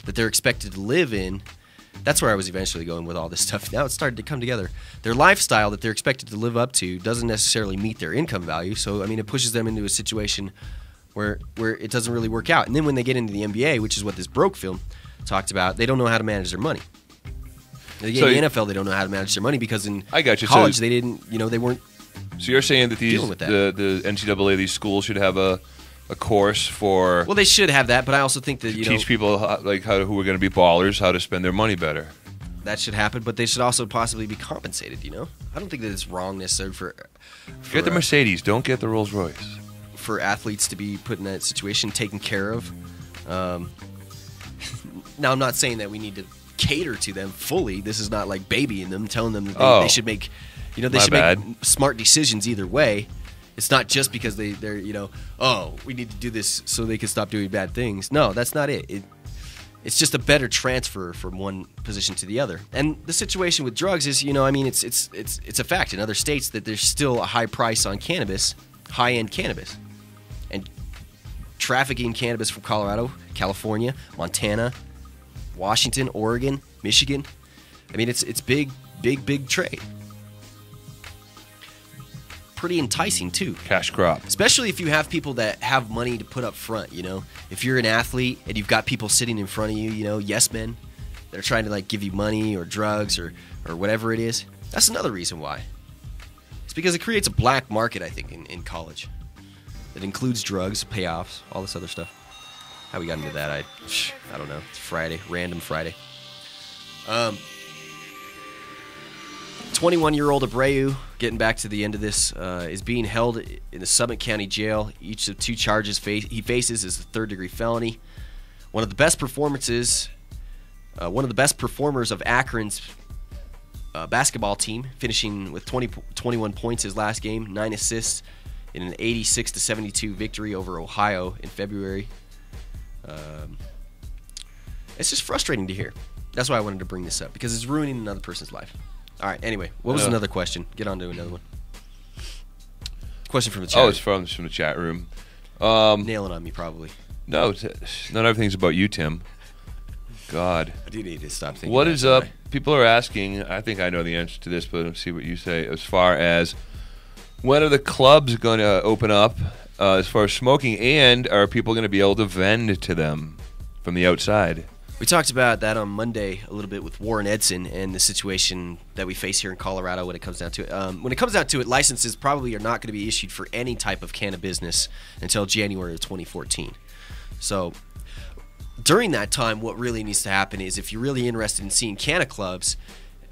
that they're expected to live in, that's where I was eventually going with all this stuff. Now it's started to come together. Their lifestyle that they're expected to live up to doesn't necessarily meet their income value, so it pushes them into a situation where it doesn't really work out. And then when they get into the NBA, which is what this Broke film talked about, they don't know how to manage their money. In the NFL, they don't know how to manage their money because in college they didn't, they weren't. So you're saying that the NCAA, these schools should have a course for. Well, they should have that, but I also think that teach people who are going to be ballers how to spend their money better. That should happen, but they should also possibly be compensated. I don't think that it's wrong necessarily for get the Mercedes, don't get the Rolls Royce. For athletes to be put in that situation, taken care of. Now, I'm not saying that we need to cater to them fully. This is not like babying them, telling them that they should make, make smart decisions either way. It's not just because they're we need to do this so they can stop doing bad things. No, that's not it. It's just a better transfer from one position to the other. And the situation with drugs is, it's a fact in other states that there's still a high price on cannabis, high-end cannabis. And trafficking cannabis from Colorado, California, Montana, Washington, Oregon, Michigan. It's big trade. pretty enticing too. Cash crop. Especially if you have people that have money to put up front, you know. If you're an athlete and you've got people sitting in front of you, you know, yes men, that are trying to like give you money or drugs or whatever it is, that's another reason why. It's because it creates a black market, I think, in college. That includes drugs, payoffs, all this other stuff. How we got into that, I don't know. It's Friday, random Friday. 21-year-old Abreu, getting back to the end of this, is being held in the Summit County Jail. Each of 2 charges he faces is a third-degree felony. One of the best performers of Akron's basketball team, finishing with 21 points his last game, 9 assists in an 86-72 victory over Ohio in February. It's just frustrating to hear. That's why I wanted to bring this up, because it's ruining another person's life. All right, anyway, what was another question? Get on to another one. Question from the chat. Oh, it's from the chat room. Nailing on me, probably. No, not everything's about you, Tim. God. I do need to stop thinking. What is up? People are asking, I think I know the answer to this, but let's see what you say, as far as when are the clubs going to open up as far as smoking, and are people going to be able to vend to them from the outside? We talked about that on Monday a little bit with Warren Edson and the situation that we face here in Colorado when it comes down to it. When it comes down to it, licenses probably are not going to be issued for any type of cannabis business until January of 2014. So during that time, what really needs to happen is, if you're really interested in seeing canna clubs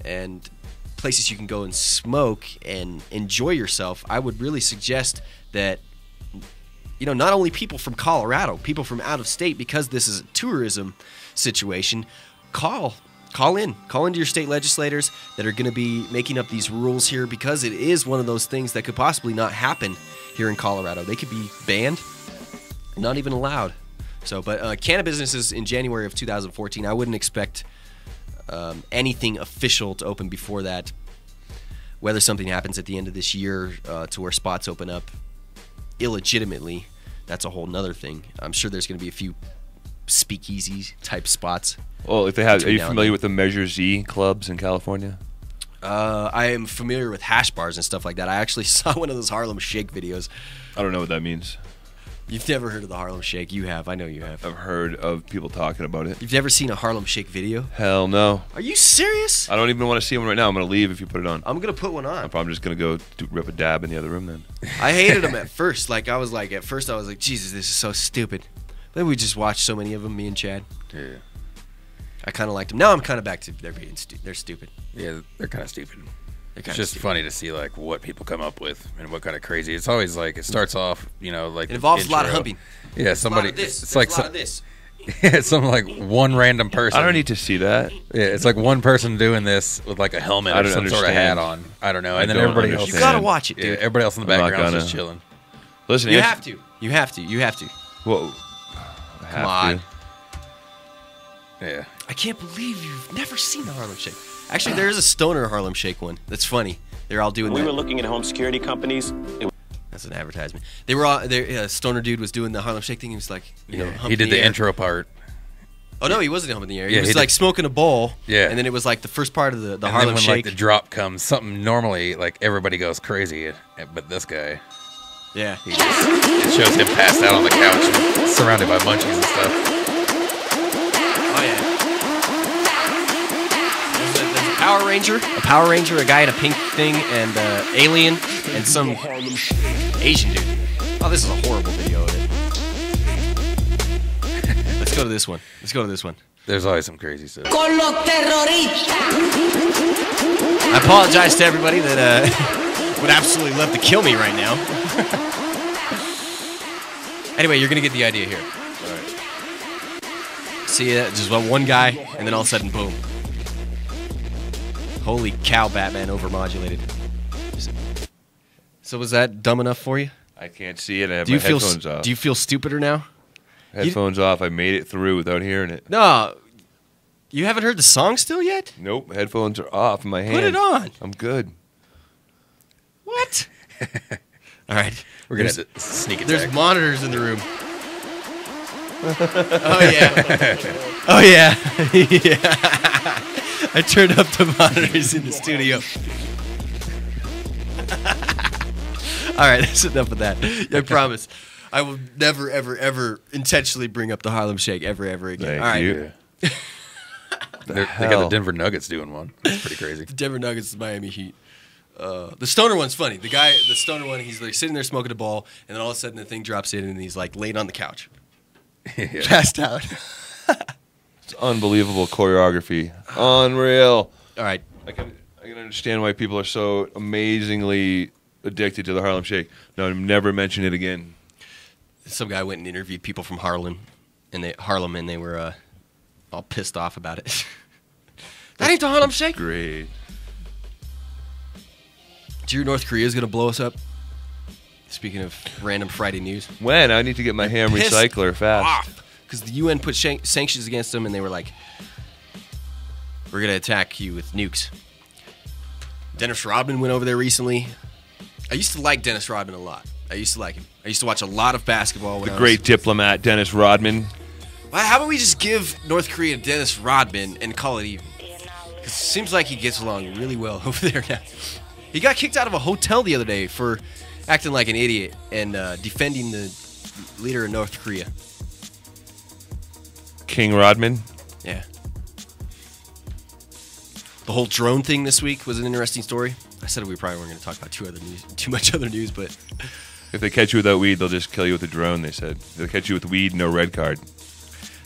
and places you can go and smoke and enjoy yourself, I would really suggest that, you know, not only people from Colorado, people from out of state, because this is a tourism situation, call into your state legislators that are going to be making up these rules here, because it is one of those things that could possibly not happen here in Colorado. They could be banned, not even allowed. So, but cannabis businesses in January of 2014, I wouldn't expect anything official to open before that. Whether something happens at the end of this year to where spots open up illegitimately, that's a whole nother thing. I'm sure there's going to be a few speakeasy type spots. Well, if they have, are you familiar with the Measure Z clubs in California? I am familiar with hash bars and stuff like that. I actually saw one of those Harlem Shake videos. I don't know what that means. You've never heard of the Harlem Shake? You have. I know you have. I've heard of people talking about it. You've never seen a Harlem Shake video? Hell no. Are you serious? I don't even want to see one right now. I'm going to leave if you put it on. I'm going to put one on. I'm probably just going to go rip a dab in the other room then. I hated them at first. At first I was like, Jesus, this is so stupid. Then we just watched so many of them, me and Chad. Yeah. I kind of liked them. Now I'm kind of back to they're stupid. Yeah, they're kind of stupid. It's just funny to see like what people come up with and what kind of crazy. It's always like it starts off, you know, like it involves a lot of humping. Yeah, somebody. It's like a lot of this. Yeah, it's some like one random person. I don't need to see that. Yeah, it's like one person doing this with like a helmet or some sort of hat on. I don't know, and then everybody else. You gotta watch it, dude. Yeah, everybody else in the background is just chilling. Listen, you have to. Well, come on. Yeah. I can't believe you've never seen the Harlem Shake. Actually, there is a stoner Harlem Shake one. That's funny. They're all doing that. We were looking at home security companies. That's an advertisement. They were all there. Stoner dude was doing the Harlem Shake thing. He was like, you know, he did the intro part. Oh no, he wasn't humping the air. He was like smoking a bowl. Yeah. And then it was like the first part of the and Harlem then when, Shake. Like the drop comes, something normally like everybody goes crazy, but this guy. Yeah. It shows him passed out on the couch, surrounded by munchies and stuff. Oh yeah. There's a Power Ranger, a guy in a pink thing, and alien, and some Asian dude. Oh, this is a horrible video of it. Let's go to this one. There's always some crazy stuff. Con los terroristas. I apologize to everybody that would absolutely love to kill me right now. Anyway, you're gonna get the idea here. All right. See, just one guy, and then all of a sudden, boom. Holy cow, Batman overmodulated. So was that dumb enough for you? I can't see it. I have my headphones off. Do you feel stupider now? Headphones off. I made it through without hearing it. No. You haven't heard the song still yet? Nope. Headphones are off in my hand. Put it on. I'm good. What? All right. We're going to sneak attack. There's monitors in the room. Oh, yeah. Oh, yeah. Yeah. I turned up the monitors in the studio. All right, that's enough of that. I promise. I will never, ever, ever intentionally bring up the Harlem Shake ever again. Thank All right. you. They got the Denver Nuggets doing one. That's pretty crazy. The Denver Nuggets, the Miami Heat. The stoner one's funny. The stoner one, he's like sitting there smoking a ball, and then all of a sudden the thing drops in, and he's like laying on the couch, passed out. It's unbelievable choreography. Unreal. All right. I can understand why people are so amazingly addicted to the Harlem Shake. No, I've never mentioned it again. Some guy went and interviewed people from Harlem, and they were all pissed off about it. That ain't the Harlem Shake. Great. Do you hear North Korea is going to blow us up? Speaking of random Friday news. When? I need to get my ham recycler fast. Because the UN put sanctions against them, and they were like, we're going to attack you with nukes. Dennis Rodman went over there recently. I used to like Dennis Rodman a lot. I used to like him. I used to watch a lot of basketball. The great diplomat, Dennis Rodman. Well, how about we just give North Korea Dennis Rodman and call it even? Because it seems like he gets along really well over there now. He got kicked out of a hotel the other day for acting like an idiot and defending the leader of North Korea. King Rodman? Yeah. The whole drone thing this week was an interesting story. I said we probably weren't going to talk about too much other news, but... If they catch you without weed, they'll just kill you with a drone, they said. If they catch you with weed, no red card.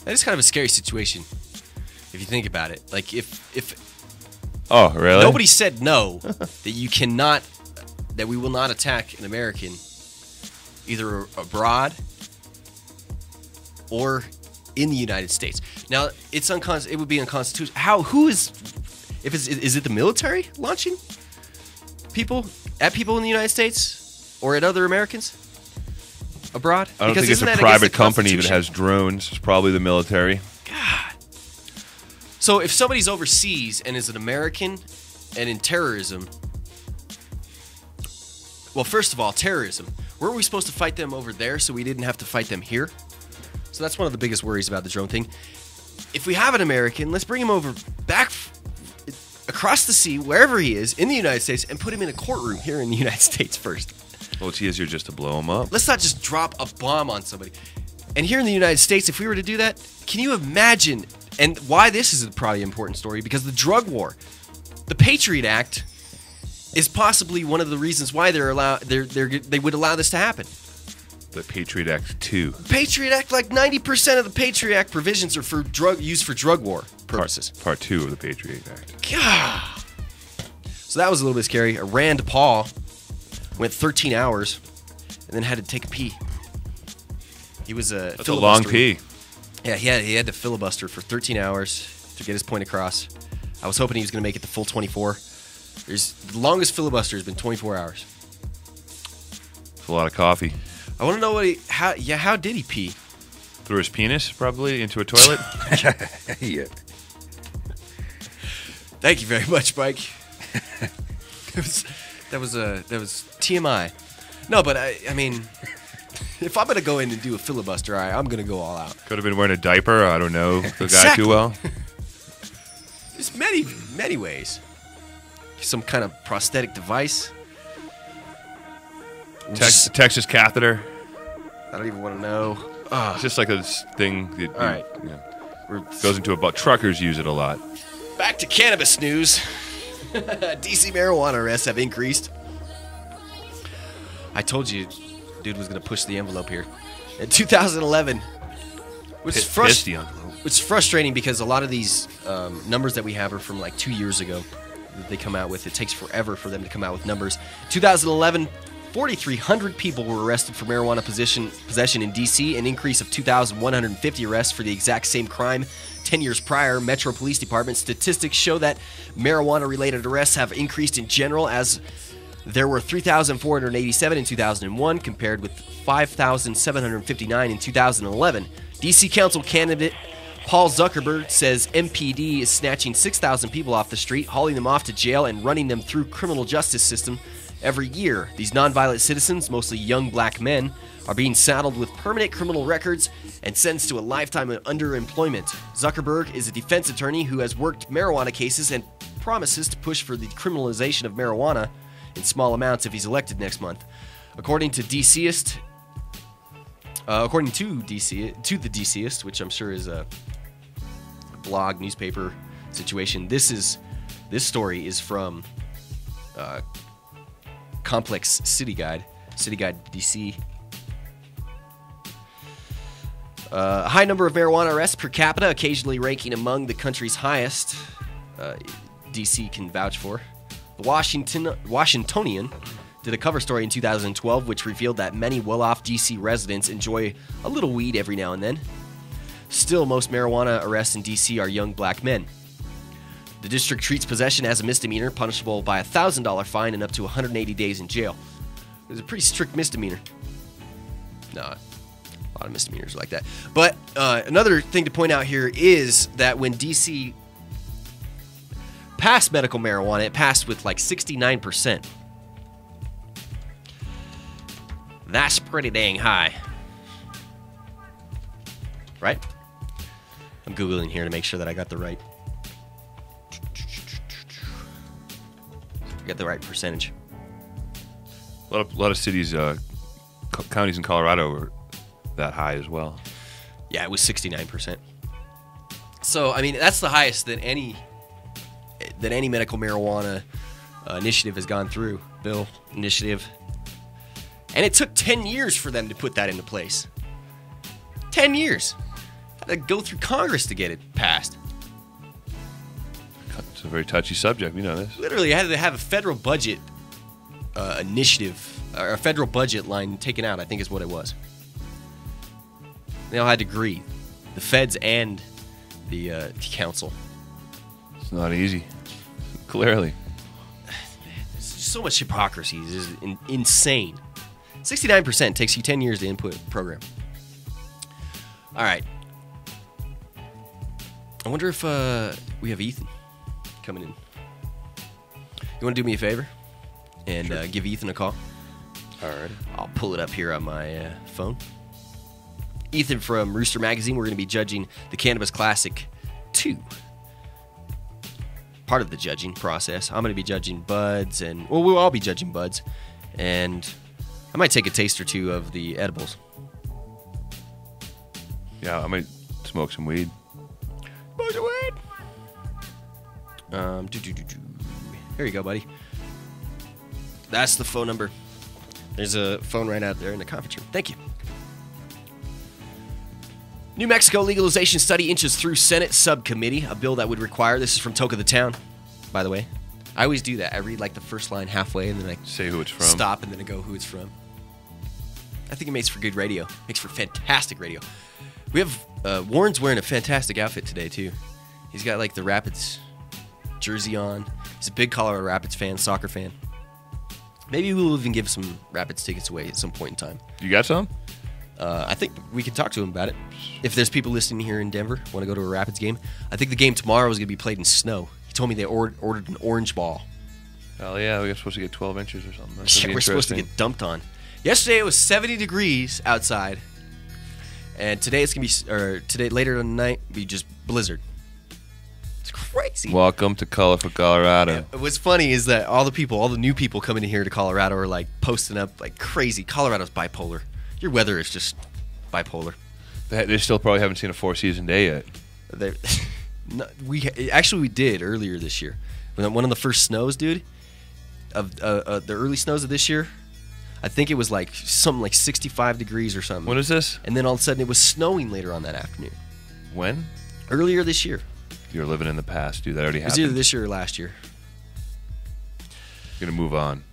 That is kind of a scary situation, if you think about it. Like, if Oh, really? nobody said no, that we will not attack an American, either abroad or in the United States. Now, it would be unconstitutional. Is it the military launching people in the United States or at other Americans abroad? I don't think it's a private company that has drones. It's probably the military. God. So if somebody's overseas and is an American and in terrorism, well, first of all, terrorism. Weren't we supposed to fight them over there so we didn't have to fight them here? So that's one of the biggest worries about the drone thing. If we have an American, let's bring him over back across the sea, wherever he is, in the United States, and put him in a courtroom here in the United States first. Well, it's easier just to blow him up. Let's not just drop a bomb on somebody. And here in the United States, if we were to do that, can you imagine, and why this is probably an important story, because the drug war, the Patriot Act is possibly one of the reasons why they would allow this to happen. The Patriot Act 2. Patriot Act, like 90% of the Patriot Act provisions are for used for drug war purposes. Part 2 of the Patriot Act. God. So that was a little bit scary. Rand Paul went 13 hours and then had to take a pee. He was That's a long pee. Yeah, he had to filibuster for 13 hours to get his point across. I was hoping he was going to make it the full 24. The longest filibuster has been 24 hours. It's a lot of coffee. I want to know how did he pee? Through his penis, probably, into a toilet? Yeah. Thank you very much, Mike. That was TMI. No, but I mean, if I'm gonna go in and do a filibuster, I'm gonna go all out. Could have been wearing a diaper. I don't know the guy too well. There's many ways. Some kind of prosthetic device. Texas catheter. I don't even want to know. It's just like this thing that all right. Goes into a butt. Truckers use it a lot. Back to cannabis news. DC marijuana arrests have increased. I told you, dude was going to push the envelope here. In 2011, which is frustrating because a lot of these numbers that we have are from like 2 years ago that they come out with. It takes forever for them to come out with numbers. 2011, 4,300 people were arrested for marijuana possession in D.C., an increase of 2,150 arrests for the exact same crime 10 years prior. Metro Police Department statistics show that marijuana-related arrests have increased in general, as there were 3,487 in 2001 compared with 5,759 in 2011. D.C. Council candidate Paul Zuckerberg says MPD is snatching 6,000 people off the street, hauling them off to jail, and running them through criminal justice system every year. These nonviolent citizens, mostly young black men, are being saddled with permanent criminal records and sentenced to a lifetime of underemployment. Zuckerberg is a defense attorney who has worked marijuana cases and promises to push for the criminalization of marijuana in small amounts if he's elected next month. According to DCist, according to the DCist, which I'm sure is a blog newspaper situation, this story is from Complex City Guide DC. A high number of marijuana arrests per capita, occasionally ranking among the country's highest. DC can vouch for. The Washingtonian did a cover story in 2012 which revealed that many well-off DC residents enjoy a little weed every now and then. Still, most marijuana arrests in DC are young black men. The district treats possession as a misdemeanor, punishable by a $1,000 fine and up to 180 days in jail. It was a pretty strict misdemeanor. No, a lot of misdemeanors are like that. But another thing to point out here is that when DC passed medical marijuana, it passed with like 69%. That's pretty dang high. Right? I'm Googling here to make sure that I got the right percentage. A lot of cities, counties in Colorado were that high as well. Yeah, it was 69%. So, I mean, that's the highest that any medical marijuana initiative has gone through. Bill initiative. And it took 10 years for them to put that into place. 10 years. Had to go through Congress to get it passed. It's a very touchy subject. We know this. Literally, had to have a federal budget initiative, or a federal budget line taken out, I think is what it was. They all had to agree. The feds and the council. It's not easy. Clearly. There's just so much hypocrisy. It's just insane. 69% takes you 10 years to input a program. All right. I wonder if we have Ethan coming in. You want to do me a favor and Sure. give Ethan a call? All right. I'll pull it up here on my phone. Ethan from Rooster Magazine. We're going to be judging the Cannabis Classic 2. Part of the judging process. I'm going to be judging buds, and we'll all be judging buds, and I might take a taste or two of the edibles. Yeah, I might smoke some weed. Here you go, buddy. That's the phone number. There's a phone right out there in the conference room. Thank you. New Mexico legalization study inches through Senate subcommittee. A bill that would require, this is from Toke the Town, by the way. I always do that. I read like the first line halfway and then I Say who it's from. stop and then I go who it's from. I think it makes for good radio. Makes for fantastic radio. We have, Warren's wearing a fantastic outfit today too. He's got like the Rapids jersey on. He's a big Colorado Rapids fan, soccer fan. Maybe we'll even give some Rapids tickets away at some point in time. You got some? I think we can talk to him about it. If there's people listening here in Denver, want to go to a Rapids game. I think the game tomorrow is going to be played in snow. He told me they ordered an orange ball. Oh, yeah, we're supposed to get 12 inches or something. That's Yeah, we're supposed to get dumped on. Yesterday it was 70 degrees outside. And today it's going to be, or today, later in the night, be just blizzard. It's crazy. Welcome to colorful Colorado. Yeah, what's funny is that all the new people coming in here to Colorado are like posting up like crazy. Colorado's bipolar. Your weather is just bipolar. They still probably haven't seen a 4-season day yet. No, we did earlier this year. When one of the first snows, dude, of the early snows of this year, I think it was like something like 65 degrees or something. When is this? And then all of a sudden it was snowing later on that afternoon. When? Earlier this year. You're living in the past, dude. That already It was happened. either this year or last year. You're going to move on.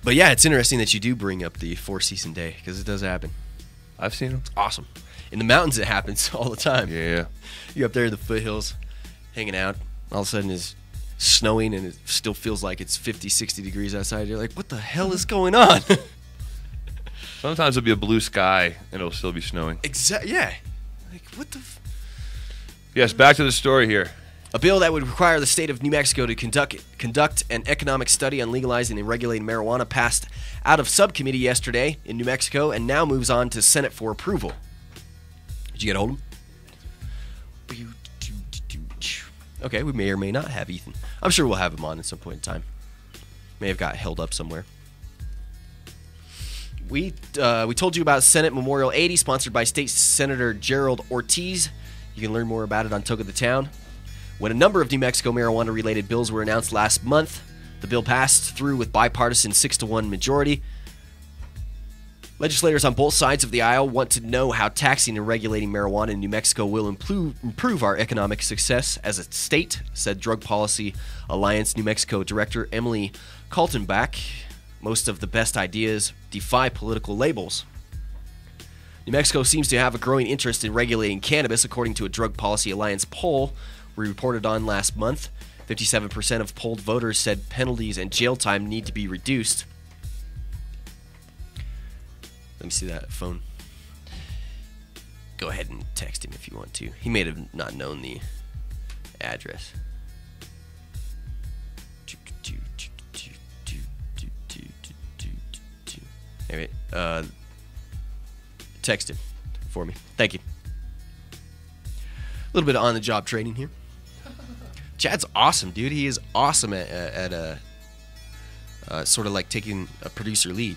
But yeah, it's interesting that you do bring up the 4-season day because it does happen. I've seen them. Awesome. In the mountains, it happens all the time. Yeah. You're up there in the foothills, hanging out. All of a sudden, it's snowing, and it still feels like it's 50, 60 degrees outside. You're like, what the hell is going on? Sometimes it'll be a blue sky, and it'll still be snowing. Yeah. Like, what the... Yes, back to the story here. A bill that would require the state of New Mexico to conduct an economic study on legalizing and regulating marijuana passed out of subcommittee yesterday in New Mexico and now moves on to Senate for approval. Did you get a hold of him? Okay, we may or may not have Ethan. I'm sure we'll have him on at some point in time. May have got held up somewhere. we told you about Senate Memorial 80, sponsored by State Senator Gerald Ortiz. You can learn more about it on Toke of the Town. When a number of New Mexico marijuana-related bills were announced last month, the bill passed through with bipartisan 6-to-1 majority. Legislators on both sides of the aisle want to know how taxing and regulating marijuana in New Mexico will improve our economic success as a state, said Drug Policy Alliance New Mexico Director Emily Kaltenbach. Most of the best ideas defy political labels. New Mexico seems to have a growing interest in regulating cannabis, according to a Drug Policy Alliance poll we reported on last month. 57% of polled voters said penalties and jail time need to be reduced. Let me see that phone. Go ahead and text him if you want to. He may have not known the address. Anyway, text him for me. Thank you. A little bit of on-the-job training here. Chad's awesome, dude. He is awesome at sort of like taking a producer lead.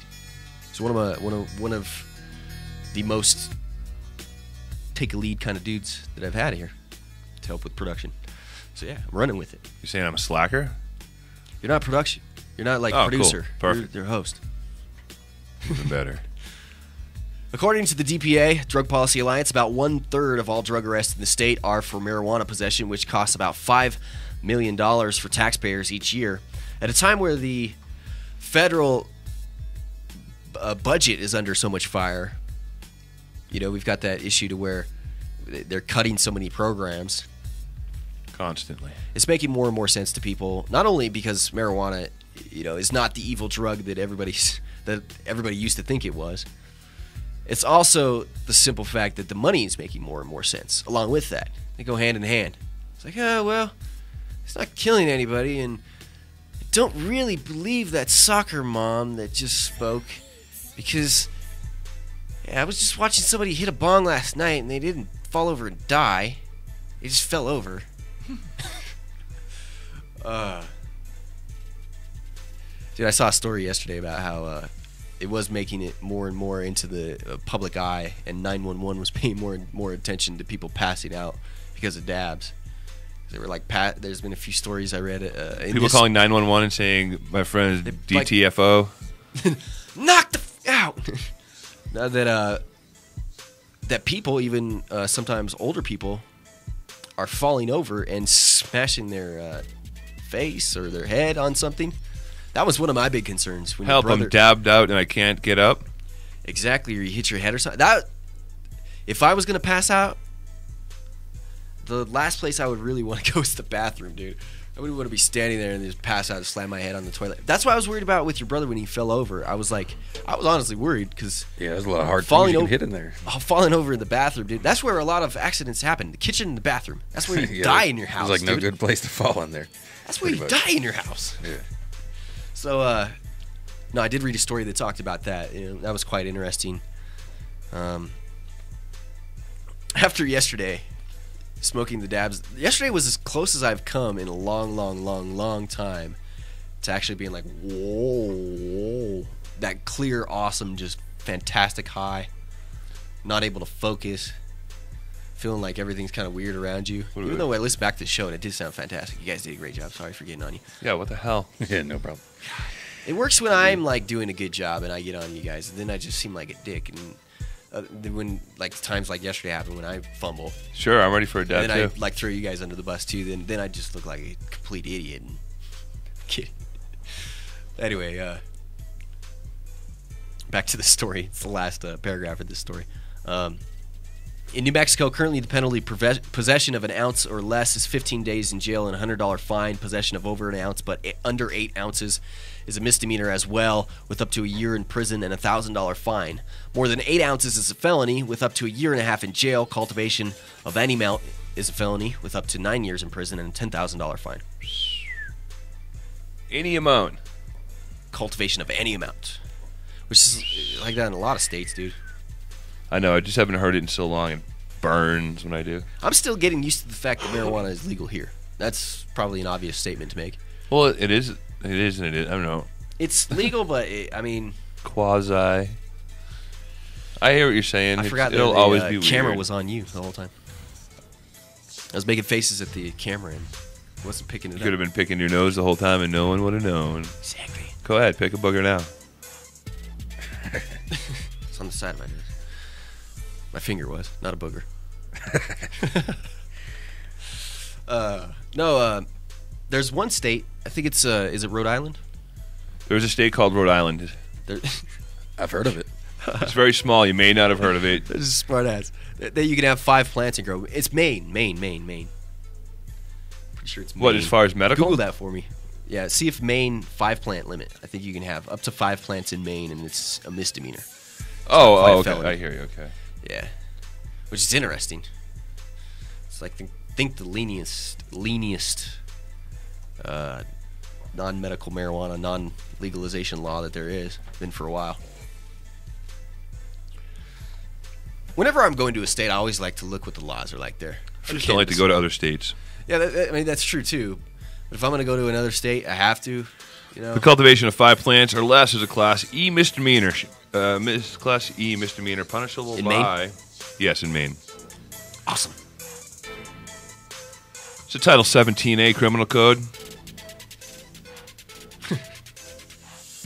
He's one of the most take a lead kind of dudes that I've had here to help with production. So yeah, I'm running with it. You're saying I'm a slacker? You're not production. You're not like producer. Cool. Perfect. You're host. Even better. According to the DPA, Drug Policy Alliance, about 1/3 of all drug arrests in the state are for marijuana possession, which costs about $5 million for taxpayers each year. At a time where the federal budget is under so much fire, you know, we've got that issue to where they're cutting so many programs constantly. It's making more and more sense to people, not only because marijuana, you know, is not the evil drug that everybody used to think it was. It's also the simple fact that the money is making more and more sense. Along with that, they go hand in hand. It's like, oh well, it's not killing anybody, and I don't really believe that soccer mom that just spoke, because I was just watching somebody hit a bong last night and they didn't fall over and die. They just fell over. Dude, I saw a story yesterday about how it was making it more and more into the public eye, and 911 was paying more and more attention to people passing out because of dabs. They were like, there's been a few stories I read. People calling 911 and saying, my friend is DTFO. Like, knock the out. Now that people, even sometimes older people, are falling over and smashing their face or their head on something. That was one of my big concerns. When Help, I'm dabbed out and I can't get up. Exactly, or you hit your head or something. If I was going to pass out, the last place I would really want to go is the bathroom, dude. I wouldn't want to be standing there and just pass out and slam my head on the toilet. That's what I was worried about with your brother when he fell over. I was honestly worried because there's a lot of hard things you can hit in there. Falling over in the bathroom, dude. That's where a lot of accidents happen. The kitchen and the bathroom. That's where you die in your house. It's like no good place to fall in there. That's where you die in your house. Yeah. So, no, I did read a story that talked about that. You know, that was quite interesting. After yesterday, smoking the dabs. Yesterday was as close as I've come in a long time to actually being like, whoa, that clear, awesome, just fantastic high. Not able to focus. Feeling like everything's kind of weird around you. Even though I listened back to the show and it did sound fantastic. You guys did a great job. Sorry for getting on you. Yeah, what the hell? Yeah, no problem. It works when I'm like doing a good job and I get on you guys, and then I just seem like a dick. And when like times like yesterday happen when I fumble. Sure, I'm ready for a dab too. And then too. I like throw you guys under the bus too. Then I just look like a complete idiot. And kidding. Anyway, back to the story. It's the last paragraph of this story. In New Mexico, currently the penalty possession of an ounce or less is 15 days in jail and a $100 fine. Possession of over an ounce but under 8 ounces is a misdemeanor as well, with up to a year in prison and a $1,000 fine. More than 8 ounces is a felony, with up to a year and a half in jail. Cultivation of any amount is a felony, with up to 9 years in prison and a $10,000 fine. Any amount. Cultivation of any amount, which is like that in a lot of states, dude. I know, I just haven't heard it in so long. It burns when I do. I'm still getting used to the fact that marijuana is legal here. That's probably an obvious statement to make. Well, it is and it is. I don't know. It's legal, but I mean... Quasi. I hear what you're saying. I forgot it'll the always be camera weird. was on you the whole time. I was making faces at the camera and wasn't picking it You up. could have been picking your nose the whole time and no one would have known. Exactly. Go ahead, pick a booger now. It's on the side of my nose. My finger was, not a booger. There's one state, I think it's, is it Rhode Island? There's a state called Rhode Island. There, I've heard of it. It's very small. You may not have heard of it. This is a smart ass. That you can have 5 plants and grow. It's Maine. Pretty sure it's Maine. What, as far as medical? Google that for me. Yeah, see if Maine 5-plant limit. I think you can have up to 5 plants in Maine, and it's a misdemeanor. Oh, quite a okay. felony. I hear you. Okay. Yeah, which is interesting. It's like think the leaniest non-medical marijuana, non-legalization law that there is. Been for a while. Whenever I'm going to a state, I always like to look what the laws are like there. I just don't like to go to other states. Yeah, I mean that's true too. But if I'm going to go to another state, I have to. You know. The cultivation of 5 plants or less is a Class E misdemeanor. Class E misdemeanor punishable In by... Maine? Yes, in Maine. Awesome. It's a Title 17A criminal code.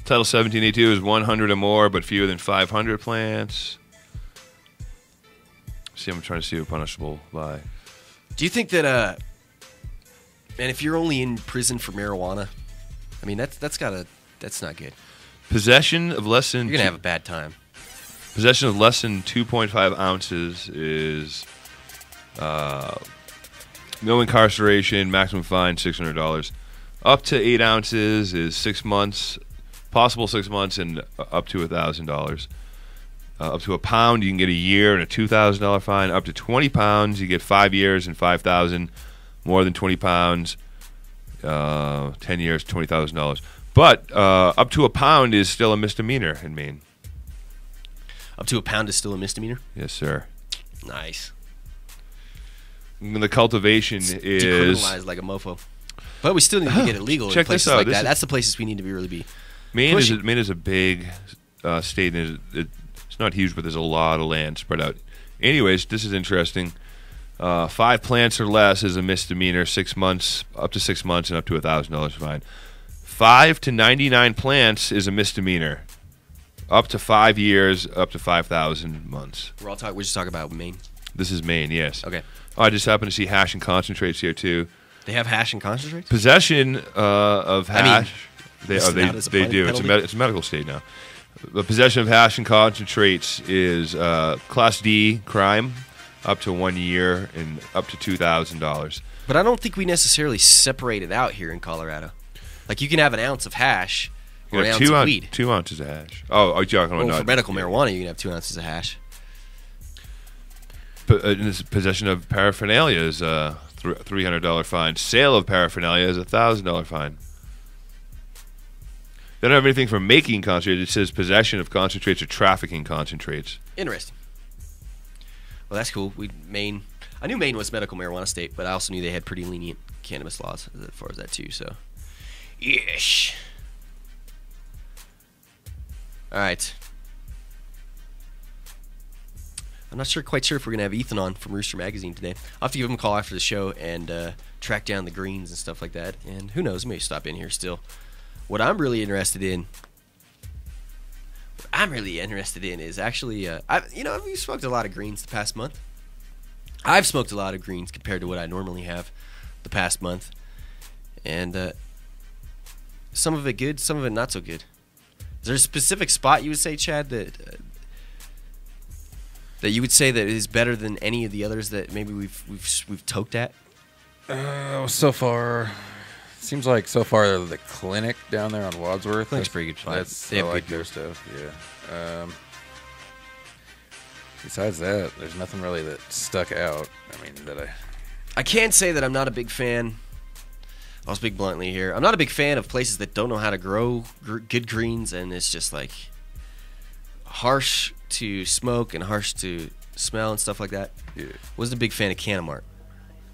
Title 17A2 is 100 or more, but fewer than 500 plants. See, I'm trying to see what punishable by. Do you think that, man, if you're only in prison for marijuana, I mean, that's not good. Possession of less than... You're going to have a bad time. Possession of less than 2.5 ounces is no incarceration, maximum fine $600. Up to 8 ounces is 6 months, possible 6 months, and up to $1,000. Up to a pound, you can get a year and a $2,000 fine. Up to 20 pounds, you get 5 years and $5,000. More than 20 pounds, 10 years, $20,000. But up to a pound is still a misdemeanor in Maine. Up to a pound is still a misdemeanor? Yes, sir. Nice. And the cultivation It's is decriminalized like a mofo. But we still need to get it legal in Check places this out. like This that. is- That's the places we need to really be. Maine is pushing. a big state, and it's not huge, but there's a lot of land spread out. Anyways, this is interesting. 5 plants or less is a misdemeanor. 6 months, up to 6 months, and up to $1,000 fine. 5 to 99 plants is a misdemeanor. Up to 5 years, up to 5,000 months. We're just talking about Maine. This is Maine, yes. Okay. Oh, I just happened to see hash and concentrates here too. They have hash and concentrates? Possession of hash. listed out as a they do. penalty? It's a medical state now. The possession of hash and concentrates is Class D crime, up to 1 year and up to $2,000. But I don't think we necessarily separate it out here in Colorado. Like you can have an ounce of hash or an ounce of weed. 2 ounces of hash. Oh, are you talking about Well, for medical marijuana, you can have 2 ounces of hash. Possession of paraphernalia is a $300 fine. Sale of paraphernalia is a $1,000 fine. They don't have anything for making concentrates. It says possession of concentrates or trafficking concentrates. Interesting. Well, that's cool. Maine. I knew Maine was medical marijuana state, but I also knew they had pretty lenient cannabis laws as far as that too. So, yes. All right. I'm not quite sure if we're gonna have Ethan on from Rooster Magazine today. I'll have to give him a call after the show and track down the greens and stuff like that. And who knows, maybe stop in here still. What I'm really interested in is actually, we've smoked a lot of greens the past month. I've smoked a lot of greens compared to what I normally have the past month. And some of it good, some of it not so good. Is there a specific spot you would say, Chad, that you would say that is better than any of the others that maybe we've toked at? So far, seems like the clinic down there on Wadsworth. Clinic's pretty good spot. They like their stuff. Yeah. Besides that, there's nothing really that stuck out. I mean, I can't say that I'm not a big fan. I'll speak bluntly here. I'm not a big fan of places that don't know how to grow good greens, and it's just like harsh to smoke and harsh to smell and stuff like that. Yeah. Wasn't a big fan of Cannamart.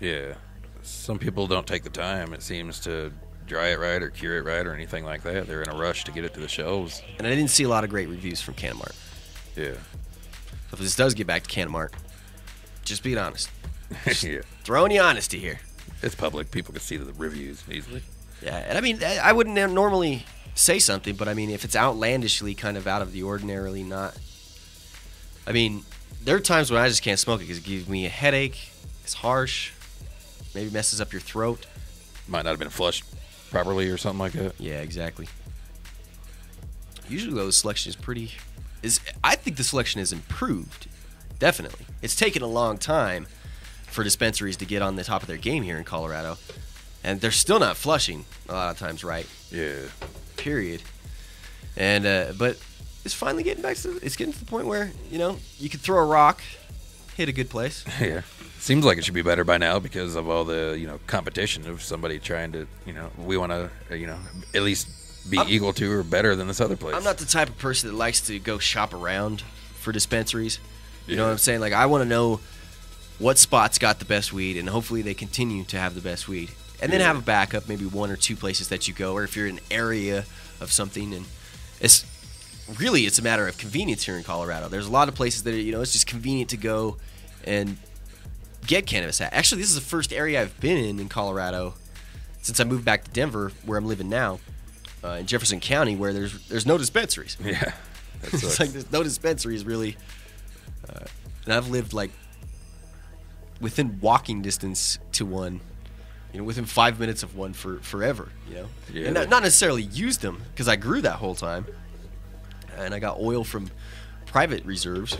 Yeah. Some people don't take the time, it seems, to dry it right or cure it right or anything like that. They're in a rush to get it to the shelves. And I didn't see a lot of great reviews from Cannamart. Yeah. if this does get back to Canmart, just being honest. Yeah. Throwing you honesty here. It's public. People can see the reviews easily. Yeah, and I mean, I wouldn't normally say something, but I mean, if it's outlandishly kind of out of the ordinarily not. I mean, there are times when I just can't smoke it because it gives me a headache. It's harsh. Maybe messes up your throat. Might not have been flushed properly or something like that. Yeah, exactly. Usually, though, the selection is I think the selection has improved. Definitely. It's taken a long time for dispensaries to get on the top of their game here in Colorado. And they're still not flushing a lot of times, right? Yeah. Period. And but it's finally getting back to it's getting to the point where, you could throw a rock, hit a good place. Yeah. Seems like it should be better by now because of all the, competition of somebody trying to, we want to, at least be equal to or better than this other place. I'm not the type of person that likes to go shop around for dispensaries. You know what I'm saying? Like, I want to know what spots got the best weed, and hopefully they continue to have the best weed. And then have a backup, maybe one or two places that you go, or if you're in an area of something. And it's a matter of convenience here in Colorado. There's a lot of places that, it's just convenient to go and get cannabis at. Actually, this is the first area I've been in Colorado since I moved back to Denver, where I'm living now, in Jefferson County, where there's no dispensaries. Yeah. It's like there's no dispensaries, really. And I've lived, like, within walking distance to one, within 5 minutes of one for forever, Yeah, and not necessarily used them because I grew that whole time, and I got oil from private reserves,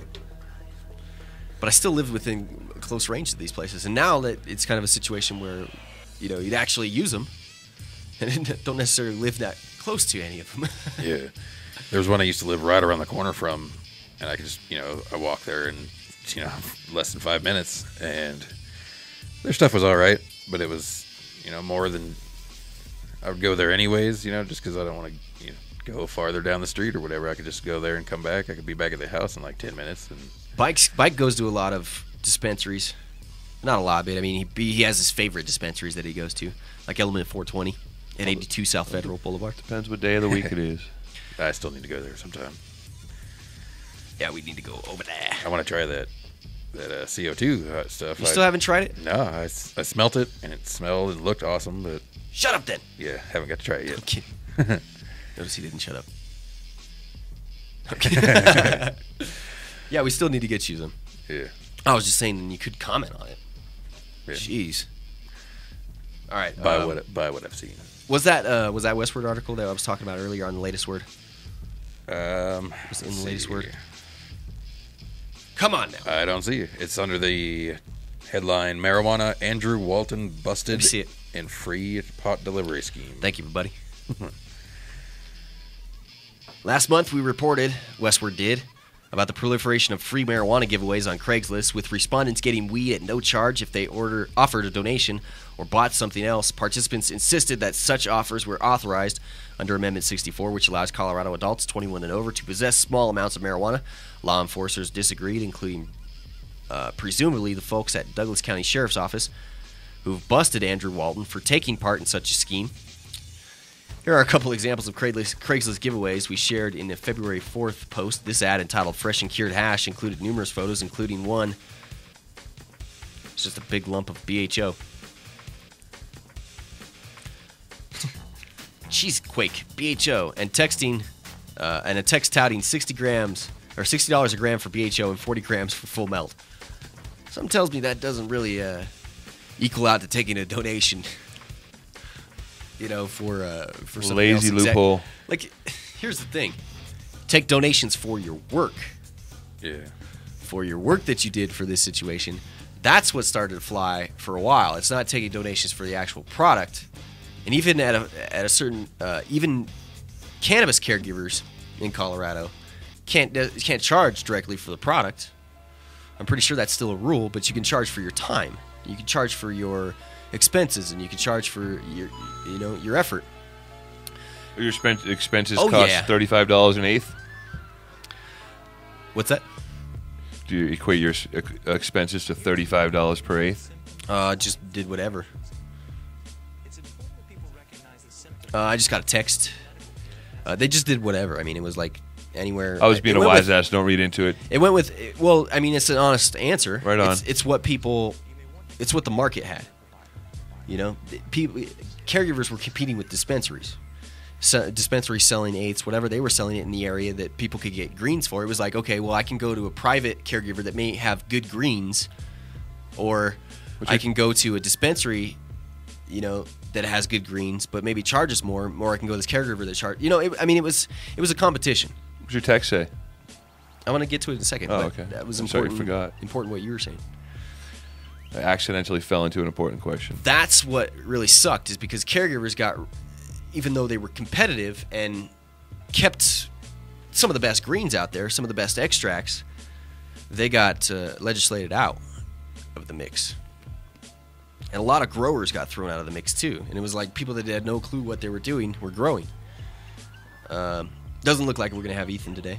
but I still lived within close range of these places. And now that it's kind of a situation where, you'd actually use them, and don't necessarily live that close to any of them. Yeah. There was one I used to live right around the corner from, and I could just, I walked there in, less than 5 minutes, and their stuff was all right, but it was, more than I would go there anyways, just because I don't want to, go farther down the street or whatever. I could just go there and come back. I could be back at the house in like 10 minutes. And Bike goes to a lot of dispensaries. Not a lot, but I mean, he has his favorite dispensaries that he goes to, like Element 420 and 82 South Federal Boulevard. Depends what day of the week it is. I still need to go there sometime. Yeah, we need to go over there. I want to try that CO2 stuff. You still haven't tried it? No, I smelt it, and it smelled and looked awesome, but... Shut up, then. Yeah, haven't got to try it yet. Okay. Notice he didn't shut up. Okay. Yeah, we still need to get you them. Yeah. I was just saying you could comment on it. Yeah. Jeez. All right. By what I've seen. Was that Westward article that I was talking about earlier on the latest word? Was it in the latest word? Come on now. I don't see it. It's under the headline "Marijuana Andrew Walton busted Let me see it. in free pot delivery scheme." Thank you, buddy. Last month, we reported, Westward did, about the proliferation of free marijuana giveaways on Craigslist, with respondents getting weed at no charge if they offered a donation or bought something else. Participants insisted that such offers were authorized under Amendment 64, which allows Colorado adults 21 and over to possess small amounts of marijuana. Law enforcers disagreed, including presumably the folks at Douglas County Sheriff's Office, who've busted Andrew Walton for taking part in such a scheme. Here are a couple examples of Craigslist giveaways we shared in the February 4th post. This ad, entitled Fresh and Cured Hash, included numerous photos, including one. It's just a big lump of BHO. Jeez, Quake, BHO, and texting, and a text touting 60 grams, or $60 a gram for BHO and 40 grams for full melt. Something tells me that doesn't really equal out to taking a donation. For something lazy else. loophole. Like, here's the thing: take donations for your work. Yeah. For your work that you did for this situation. That's what started to fly for a while. It's not taking donations for the actual product, and even at a certain even cannabis caregivers in Colorado can't charge directly for the product. I'm pretty sure that's still a rule, but you can charge for your time. You can charge for your expenses, and you can charge for your effort. Your expenses Oh, cost yeah. $35 an eighth. What's that? Do you equate your expenses to $35 per eighth? Just did whatever. I just got a text. They just did whatever. I mean, it was like anywhere. I was being a wise ass. Don't read into it. It went with, well, I mean, it's an honest answer. Right on. It's what the market had. You know, caregivers were competing with dispensaries. So, dispensaries selling eighths, whatever, they were selling it in the area that people could get greens for. It was like, okay, well, I can go to a private caregiver that may have good greens, or I can go to a dispensary, you know, that has good greens, but maybe charges more, or I can go to this caregiver that charges. You know, it was a competition. What's your text say? I want to get to it in a second. Oh, but okay. That was I'm important. sorry, I forgot. Important what you were saying. I accidentally fell into an important question. That's what really sucked, is because caregivers got, even though they were competitive and kept some of the best greens out there, some of the best extracts, they got legislated out of the mix. And a lot of growers got thrown out of the mix too. And it was like people that had no clue what they were doing were growing. Doesn't look like we're going to have Ethan today.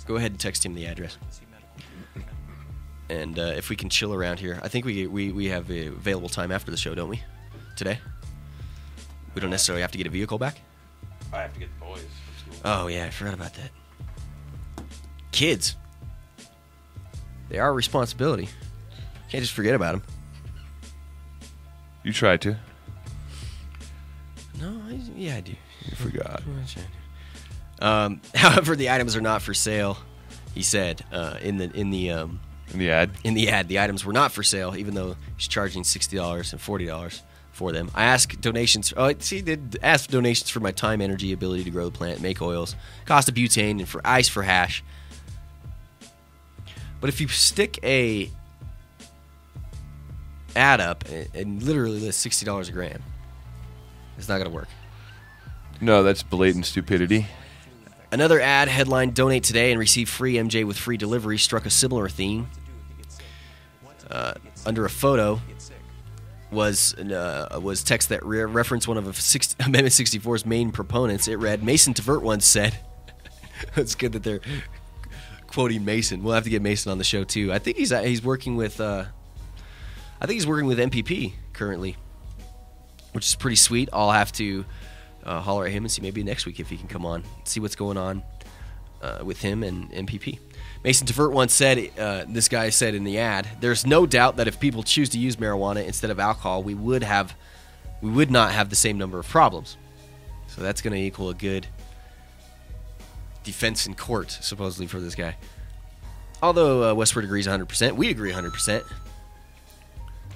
Go ahead and text him the address. And if we can chill around here, I think we have available time after the show, don't we? Today? We don't necessarily have to get a vehicle back? I have to get the boys from school. Oh, yeah, I forgot about that. Kids. They are a responsibility. Can't just forget about them. You tried to. No, yeah, I do. You forgot. However, the items are not for sale, he said, in the ad. In the ad, the items were not for sale, even though he's charging $60 and $40 for them. I asked donations. Oh, see, did ask donations for my time, energy, ability to grow the plant, make oils, cost of butane, and for ice for hash. But if you stick a ad up and literally lists $60 a gram, it's not going to work. No, that's blatant stupidity. Another ad headline: "Donate today and receive free MJ with free delivery," struck a similar theme. Under a photo was text that referenced one of Amendment 64's main proponents. It read, "Mason Tvert once said," it's good that they're quoting Mason. We'll have to get Mason on the show too. I think he's working with MPP currently, which is pretty sweet. I'll have to holler at him and see maybe next week if he can come on, see what's going on with him and MPP. Mason Tvert once said, this guy said in the ad, "There's no doubt that if people choose to use marijuana instead of alcohol, we would not have the same number of problems." So that's going to equal a good defense in court, supposedly, for this guy. Although Westward agrees 100%, we agree 100%.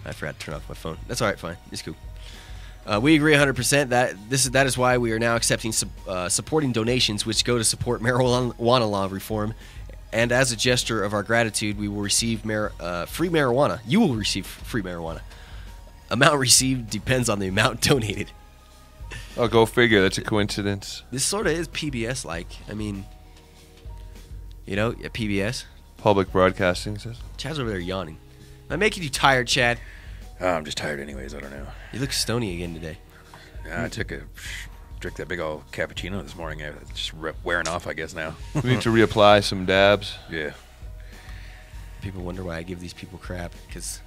I forgot to turn off my phone. That's all right, fine. It's cool. We agree 100% that is why we are now accepting supporting donations which go to support marijuana law reform. And as a gesture of our gratitude, we will receive free marijuana. You will receive free marijuana. Amount received depends on the amount donated. Oh, go figure. That's a coincidence. This sort of is PBS-like. I mean, you know, at PBS. Public Broadcasting says. Chad's over there yawning. Am I making you tired, Chad? I'm just tired anyways. I don't know. You look stony again today. I drank that big old cappuccino this morning. It's just wearing off, I guess, now. We need to reapply some dabs. Yeah. People wonder why I give these people crap, because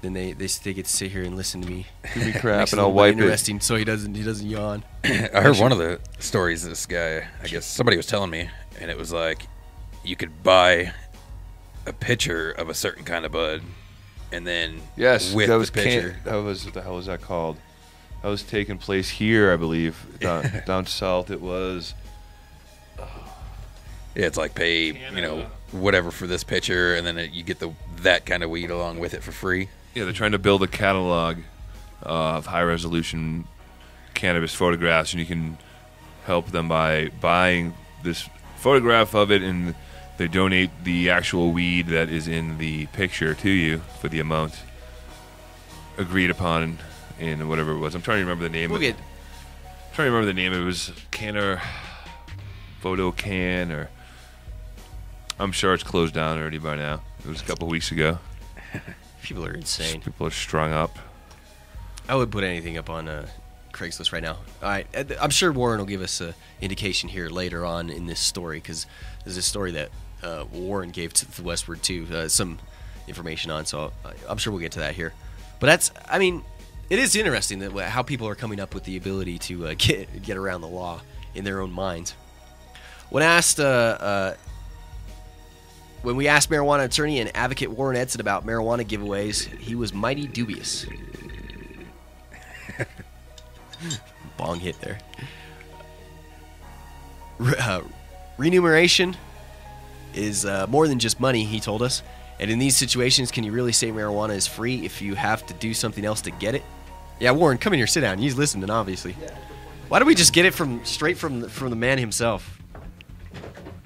then they get to sit here and listen to me. Give me crap and I'll wipe interesting, so he doesn't yawn. I heard one of the stories. This guy, I guess somebody was telling me, and it was like you could buy a pitcher of a certain kind of bud, and then with that was the pitcher. what the hell was that called? That was taking place here, I believe, down south. It was. Yeah, it's like pay whatever for this pitcher, and then you get that kind of weed along with it for free. Yeah, they're trying to build a catalog of high-resolution cannabis photographs, and you can help them by buying this photograph of it, and they donate the actual weed that is in the picture to you for the amount agreed upon in whatever it was. I'm trying to remember the name. It was Canner Photo Can, or I'm sure it's closed down already by now. It was a couple weeks ago. People are insane. People are strung up. I would put anything up on Craigslist right now. All right, I'm sure Warren will give us an indication here later on in this story, because there's a story that Warren gave to the Westward too, some information on. So I'm sure we'll get to that here. But it is interesting that how people are coming up with the ability to get around the law in their own minds. When asked, when we asked marijuana attorney and advocate Warren Edson about marijuana giveaways, he was mighty dubious. Bong hit there. Remuneration is more than just money, he told us. And in these situations, can you really say marijuana is free if you have to do something else to get it? Yeah, Warren, come in here, sit down. He's listening, obviously. Why don't we just get it straight from the man himself?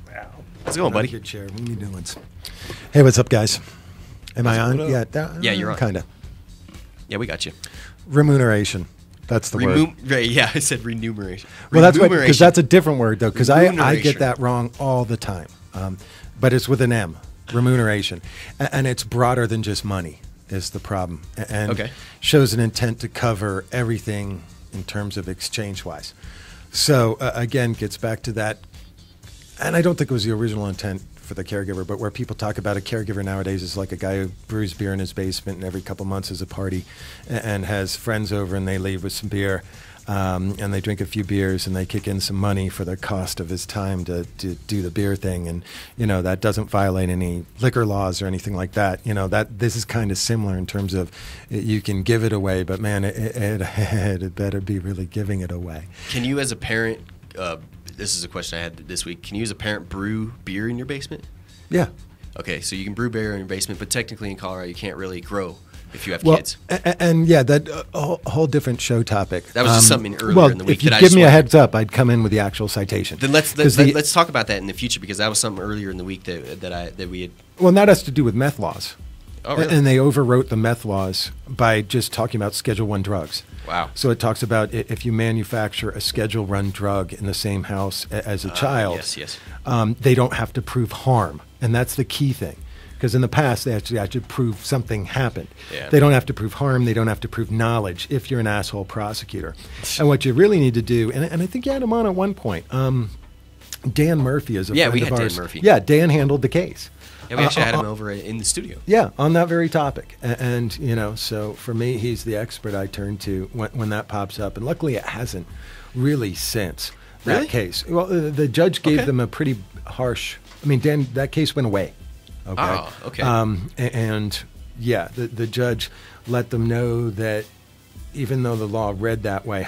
Wow. How's it going, buddy? Good chair. What are you doing? Hey, what's up, guys? Am I on? Yeah, yeah, you're on. Kind of. Yeah, we got you. Remuneration. That's the word. Yeah, I said remuneration. Well, that's what, because that's a different word, though, because I get that wrong all the time. But it's with an M, remuneration. And it's broader than just money is the problem. And shows an intent to cover everything in terms of exchange-wise. So, again, gets back to that. And I don't think it was the original intent for the caregiver, but where people talk about a caregiver nowadays is like a guy who brews beer in his basement and every couple months is a party and has friends over and they leave with some beer and they drink a few beers and they kick in some money for the cost of his time to do the beer thing. And, you know, that doesn't violate any liquor laws or anything like that. You know, that this is kind of similar in terms of you can give it away, but man, it better be really giving it away. Can you as a parent, this is a question I had this week. Can you as a parent brew beer in your basement? Yeah. Okay, so you can brew beer in your basement, but technically in Colorado you can't really grow if you have kids. And yeah, that whole different show topic. That was just something earlier in the week. If you give me a heads up, I'd come in with the actual citation. Then let's talk about that in the future because that was something earlier in the week that we had. Well, and that has to do with meth laws. Oh, really? And they overwrote the meth laws by just talking about Schedule I drugs. Wow. So it talks about if you manufacture a Schedule I drug in the same house as a child, they don't have to prove harm. And that's the key thing. Because in the past, they actually had to prove something happened. Yeah. They don't have to prove harm. They don't have to prove knowledge if you're an asshole prosecutor. And what you really need to do, and I think you had him on at one point, Dan Murphy is a friend of ours. Dan Murphy. Yeah, Dan handled the case. Yeah, we actually had him over in the studio. Yeah, on that very topic. And you know, so for me, he's the expert I turn to when that pops up. And luckily, it hasn't really since that case. Well, the judge gave them a pretty harsh, I mean, Dan, that case went away. Okay. Oh, okay. And yeah, the judge let them know that even though the law read that way,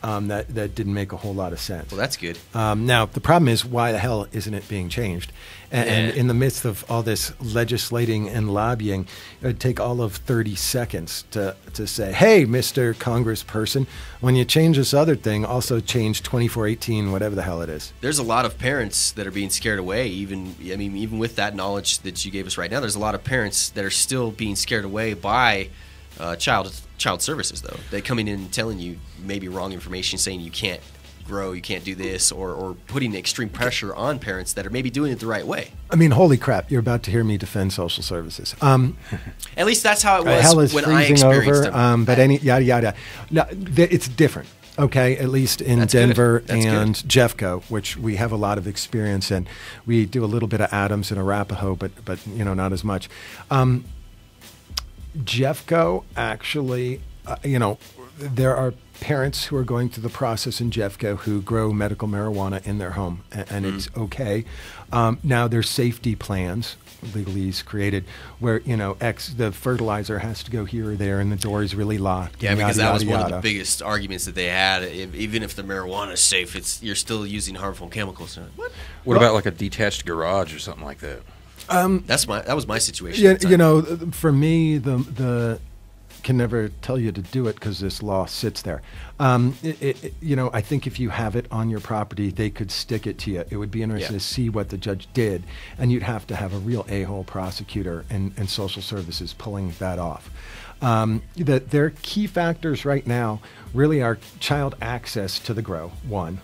that didn't make a whole lot of sense. Well, that's good. Now, the problem is, why the hell isn't it being changed? And in the midst of all this legislating and lobbying, it would take all of 30 seconds to say, hey, Mr. Congressperson, when you change this other thing, also change 2418, whatever the hell it is. There's a lot of parents that are being scared away. Even with that knowledge that you gave us right now, there's a lot of parents that are still being scared away by child services, though. They're coming in and telling you maybe wrong information, saying you can't grow, you can't do this, or putting extreme pressure on parents that are maybe doing it the right way. I mean, holy crap, you're about to hear me defend social services. At least that's how it was hell is when I freezing experienced over, them. but any yada yada. No, it's different. Okay, at least in That's Denver good. That's and good. Jeffco, which we have a lot of experience in. We do a little bit of Adams and Arapahoe, but you know, not as much. Jeffco actually, you know, there are parents who are going through the process in Jeffco who grow medical marijuana in their home, and it's okay. Now there's safety plans, legalese created, where, you know, the fertilizer has to go here or there, and the door is really locked. Yeah, because that was one of the biggest arguments that they had. Even if the marijuana is safe, you're still using harmful chemicals. What about like a detached garage or something like that? That was my situation. Yeah, you know, for me, the can never tell you to do it because this law sits there. You know, I think if you have it on your property, they could stick it to you. It would be interesting to see what the judge did, and you'd have to have a real a-hole prosecutor and social services pulling that off. Their key factors right now really are child access to the grow, one,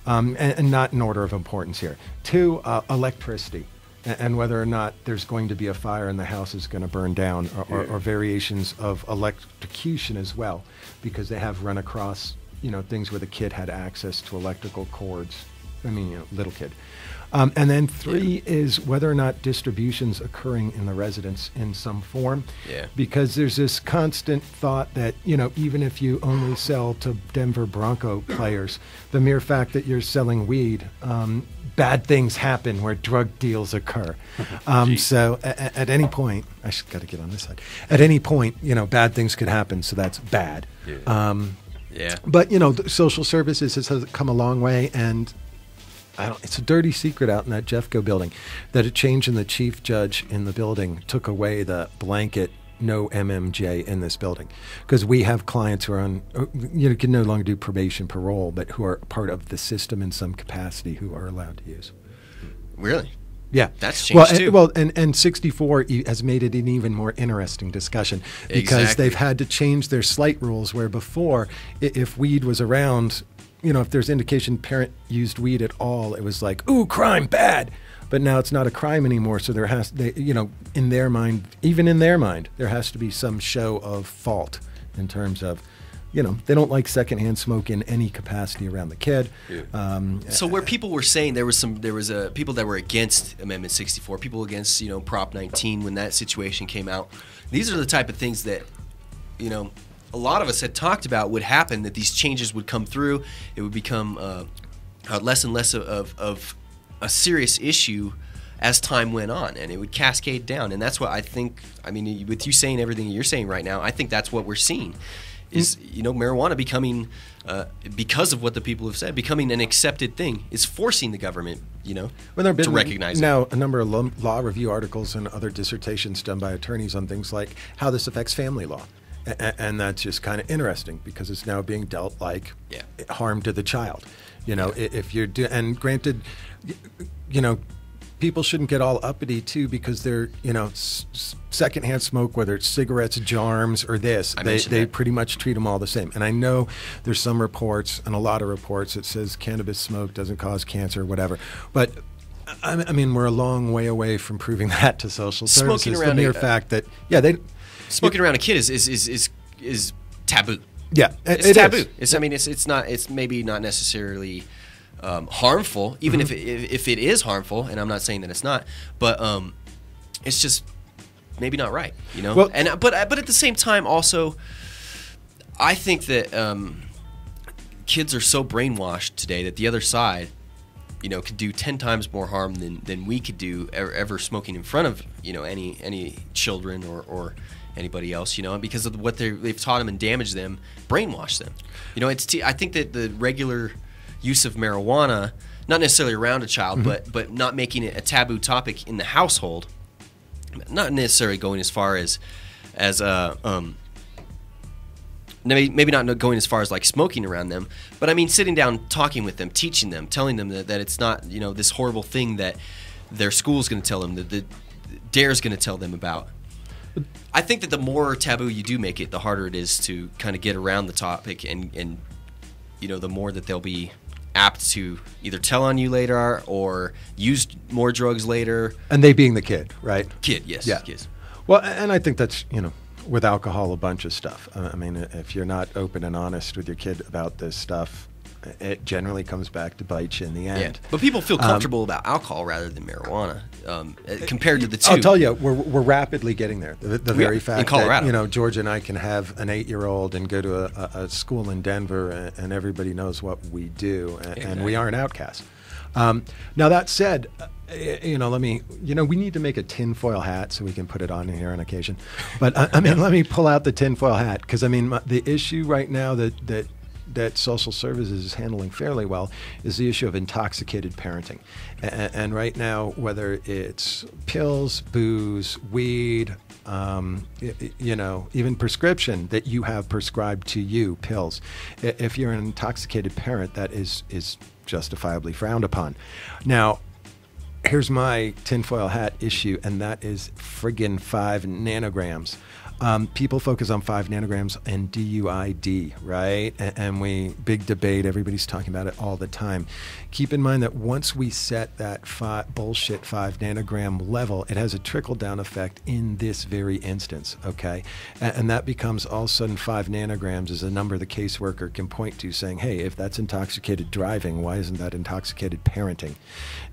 and not in order of importance here. Two, electricity. And whether or not there's going to be a fire and the house is going to burn down, or variations of electrocution as well, because they have run across, you know, things where the kid had access to electrical cords I mean, little kid. And then 3 is whether or not distribution's occurring in the residence in some form. Yeah. Because there's this constant thought that, even if you only sell to Denver Bronco players, the mere fact that you're selling weed, bad things happen where drug deals occur. So at any point, I should got to get on this side. At any point, bad things could happen. So that's bad. Yeah. But, social services has come a long way, and it's a dirty secret out in that Jeffco building that a change in the chief judge in the building took away the blanket no MMJ in this building, because we have clients who are on, can no longer do probation, parole, but who are part of the system in some capacity who are allowed to use. Really? Yeah, that's changed too. And 64 has made it an even more interesting discussion because they've had to change their slight rules where before, if weed was around, if there's indication parent used weed at all, it was like, ooh, crime, bad. But now it's not a crime anymore. So there in their mind, even in their mind, there has to be some show of fault in terms of, they don't like secondhand smoke in any capacity around the kid. Yeah. So where people were saying there was people that were against Amendment 64, people against, Prop 19 when that situation came out. These are the type of things that, a lot of us had talked about would happen, that these changes would come through. It would become less and less of a serious issue as time went on, and it would cascade down. And that's what I think, with you saying everything you're saying right now, I think that's what we're seeing is, marijuana becoming, because of what the people have said, becoming an accepted thing, is forcing the government, to recognize now a number of law review articles and other dissertations done by attorneys on things like how this affects family law. And that's just kind of interesting because it's now being dealt like harm to the child. If you're and granted, people shouldn't get all uppity too because they're, secondhand smoke, whether it's cigarettes, jarms, or this, they pretty much treat them all the same. And I know there's some reports and a lot of reports that says cannabis smoke doesn't cause cancer or whatever, but we're a long way away from proving that to social services. Smoking around the mere fact that smoking around a kid is taboo. Yeah, it's taboo. It's maybe not necessarily harmful, even if it is harmful, and I'm not saying that it's not, but it's just maybe not right, Well, but at the same time, also, I think that kids are so brainwashed today that the other side, could do 10 times more harm than we could do ever smoking in front of any children or anybody else, because of what they've taught them and damaged them, brainwashed them. I think that the regular use of marijuana, not necessarily around a child, but not making it a taboo topic in the household, not necessarily going as far as maybe not going as far as like smoking around them, but sitting down, talking with them, teaching them, telling them that it's not this horrible thing that their school's going to tell them, that the DARE's going to tell them about. I think that the more taboo you do make it, the harder it is to kind of get around the topic, and the more that they'll be apt to either tell on you later or use more drugs later. And they being the kid, right? Kid, yes. Yeah. Kids. Well, and I think that's, with alcohol, a bunch of stuff. If you're not open and honest with your kid about this stuff, it generally comes back to bite you in the end. Yeah. But people feel comfortable about alcohol rather than marijuana compared to the two. I'll tell you, we're rapidly getting there. The very fact in Colorado. that Georgia and I can have an 8-year-old and go to a school in Denver, and everybody knows what we do, and we aren't outcasts. Now that said, we need to make a tinfoil hat so we can put it on here on occasion. But let me pull out the tinfoil hat because the issue right now that social services is handling fairly well is the issue of intoxicated parenting. And right now, whether it's pills, booze, weed, even prescription that you have prescribed to you, pills, if you're an intoxicated parent, that is justifiably frowned upon. Now, here's my tinfoil hat issue, and that is friggin' 5 nanograms. People focus on 5 nanograms and DUID, right? And we, big debate, everybody's talking about it all the time. Keep in mind that once we set that bullshit 5 nanogram level, it has a trickle-down effect in this very instance, okay? And that becomes all of a sudden 5 nanograms is a number the caseworker can point to saying, hey, if that's intoxicated driving, why isn't that intoxicated parenting?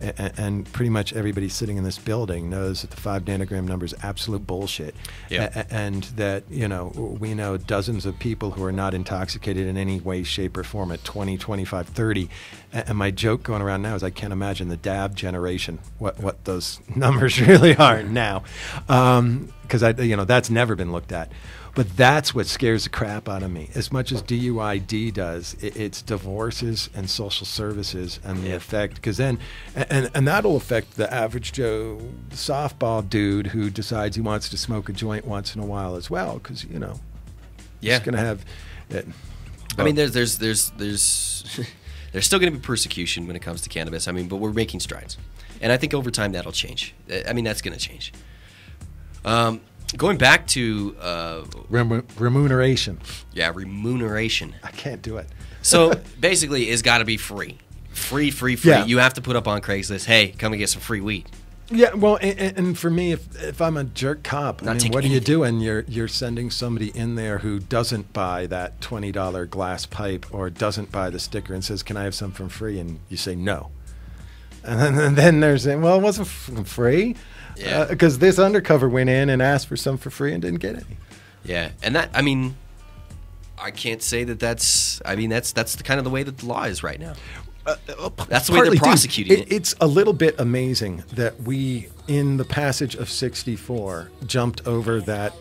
And pretty much everybody sitting in this building knows that the 5 nanogram number is absolute bullshit. Yeah. And that, you know, we know dozens of people who are not intoxicated in any way, shape, or form at 20, 25, 30. And my joke going around now is I can't imagine the dab generation, what those numbers really are now. Because that's never been looked at. But that's what scares the crap out of me. As much as DUID does, it's divorces and social services and the effect. Because then, and that'll affect the average Joe softball dude who decides he wants to smoke a joint once in a while as well. Because, he's going to have it. I mean, there's still going to be persecution when it comes to cannabis. I mean, but we're making strides. And I think over time that'll change. I mean, that's going to change. Going back to remuneration. Yeah, remuneration. I can't do it. So basically, it's got to be free. Free. Yeah. You have to put up on Craigslist, hey, come and get some free weed. Yeah, well, and for me, if I'm a jerk cop, I mean, what are you doing? You're sending somebody in there who doesn't buy that $20 glass pipe or doesn't buy the sticker and says, can I have some for free? And you say no. And then there's, well, it wasn't free. Yeah. Because this undercover went in and asked for some for free and didn't get any. Yeah, and that, I mean, I can't say that's the kind of the way that the law is right now. That's the way they're prosecuting it. It's a little bit amazing that we, in the passage of 64, jumped over that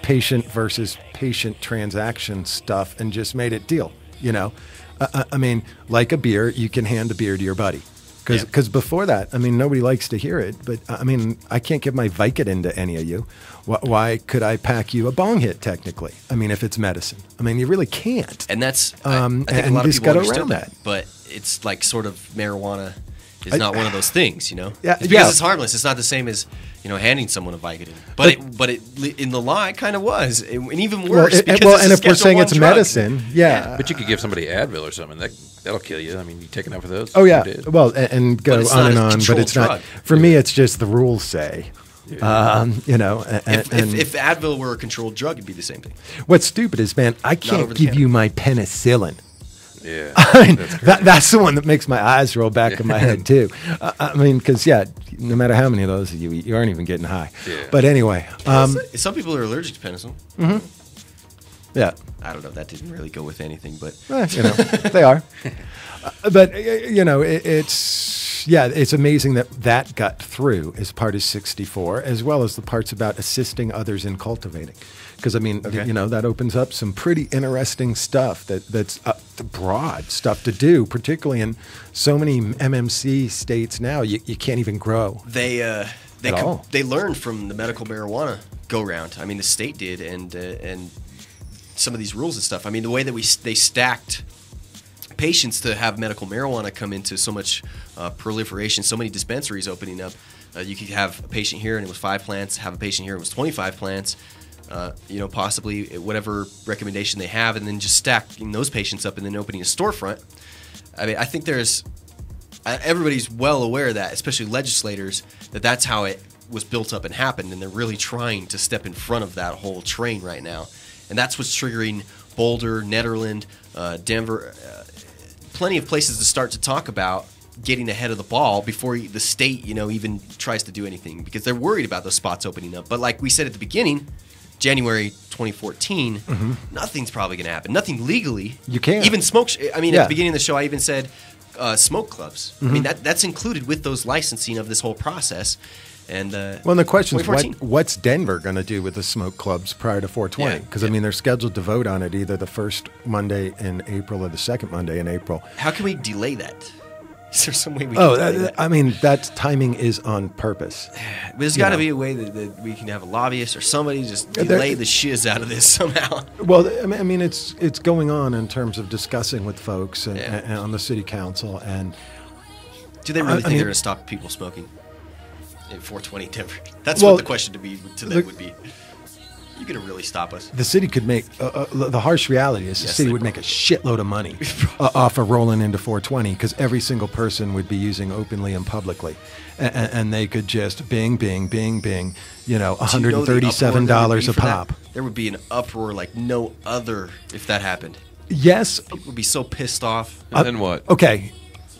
patient versus patient transaction stuff and just made it deal, I mean, like a beer, you can hand a beer to your buddy. Because before that, I mean, nobody likes to hear it, but I mean, I can't give my Vicodin to any of you. Why could I pack you a bong hit, technically? I mean, if it's medicine. I mean, you really can't. And that's, I think a lot of people understood that. But it's like sort of marijuana is not one of those things, Yeah, because it's harmless. It's not the same as, handing someone a Vicodin. But it in the law, it kind of was. And even worse. And if we're saying it's medicine, yeah. But you could give somebody Advil or something. That'll kill you. I mean, you take enough of those? Oh, yeah. Well, and go on and on. But it's not. For me, it's just the rules say. Yeah. If Advil were a controlled drug, it'd be the same thing. What's stupid is, man, I can't give you my penicillin. Yeah, I mean, that's the one that makes my eyes roll back in my head too. I mean, because no matter how many of those you eat, you aren't even getting high. Yeah. But anyway, some people are allergic to penicillin. Mm-hmm. Yeah, I don't know. That didn't really go with anything, but they are. But it's amazing that got through as part of 64, as well as the parts about assisting others in cultivating. Because, I mean, that opens up some pretty interesting stuff that's broad stuff to do, particularly in so many MMC states now. You can't even grow. They learned from the medical marijuana go-round. I mean, the state did, and some of these rules and stuff. I mean, the way that they stacked patients to have medical marijuana come into so much proliferation, so many dispensaries opening up. You could have a patient here and it was 5 plants, have a patient here and it was 25 plants. Possibly whatever recommendation they have, and then just stacking those patients up and then opening a storefront. I mean, I think everybody's well aware of that, especially legislators, that's how it was built up and happened, and they're really trying to step in front of that whole train right now. And that's what's triggering Boulder, Nederland, Denver, plenty of places to start to talk about getting ahead of the ball before the state, even tries to do anything, because they're worried about those spots opening up. But like we said at the beginning, January 2014, nothing's probably going to happen. Nothing legally. You can't. Even smoke. At the beginning of the show, I even said smoke clubs. I mean, that's included with those licensing of this whole process. And the question is, what's Denver going to do with the smoke clubs prior to 420? Because I mean, they're scheduled to vote on it either the first Monday in April or the second Monday in April. How can we delay that? Is there some way we can delay that? I mean, that timing is on purpose. There's got to be a way that we can have a lobbyist or somebody just delay the shiz out of this somehow. Well, I mean, it's going on in terms of discussing with folks and on the city council. And do they really think they're going to stop people smoking in 420 Denver? That's what the question to them would be. You're going to really stop us. The city could make, the harsh reality is the city would make a shitload of money off of rolling into 420 because every single person would be using openly and publicly. And they could just bing, bing, bing, bing, $137 a pop. There would be an uproar like no other if that happened. Yes. People would be so pissed off. And then what? Okay.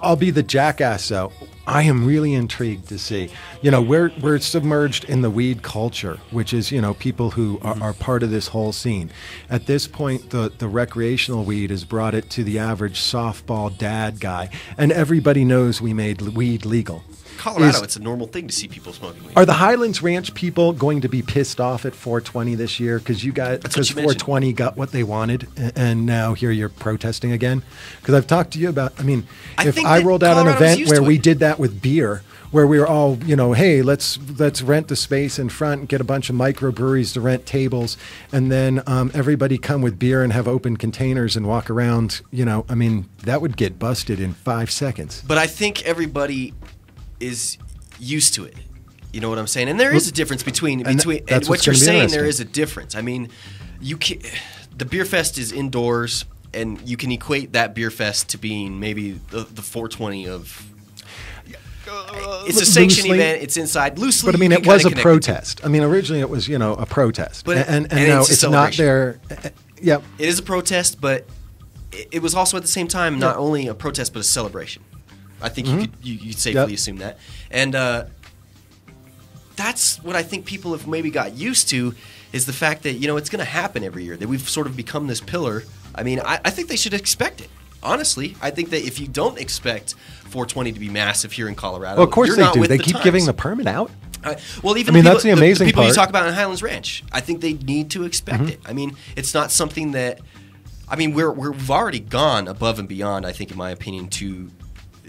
I'll be the jackass, though. I am really intrigued to see. We're submerged in the weed culture, which is, people who are part of this whole scene. At this point, the recreational weed has brought it to the average softball dad guy, and everybody knows we made weed legal. Colorado, it's a normal thing to see people smoking weed. Are the Highlands Ranch people going to be pissed off at 420 this year because 420 got what they wanted, and now here you're protesting again? Because I've talked to you about. If I rolled out an event where we did that with beer, where we were all, hey, let's rent the space in front and get a bunch of microbreweries to rent tables, and then everybody come with beer and have open containers and walk around. That would get busted in 5 seconds. But I think everybody is used to it. You know what I'm saying? And there is a difference between and what you're saying. There is a difference. The beer fest is indoors, and you can equate that beer fest to being maybe the 420 of. It's a sanctioned event. It's inside loosely. But it was a protest. Originally it was a protest, but and now it's not there. Yeah, it is a protest, but it was also at the same time not only a protest but a celebration. I think you could safely assume that. And that's what I think people have maybe got used to is the fact that, it's going to happen every year, that we've sort of become this pillar. I think they should expect it. Honestly, I think that if you don't expect 420 to be massive here in Colorado, well, of course you're they not do. With They the keep times. giving the permit out. Even that's the amazing people part. you talk about in Highlands Ranch, I think they need to expect it. It's not something that we've already gone above and beyond, I think, in my opinion, to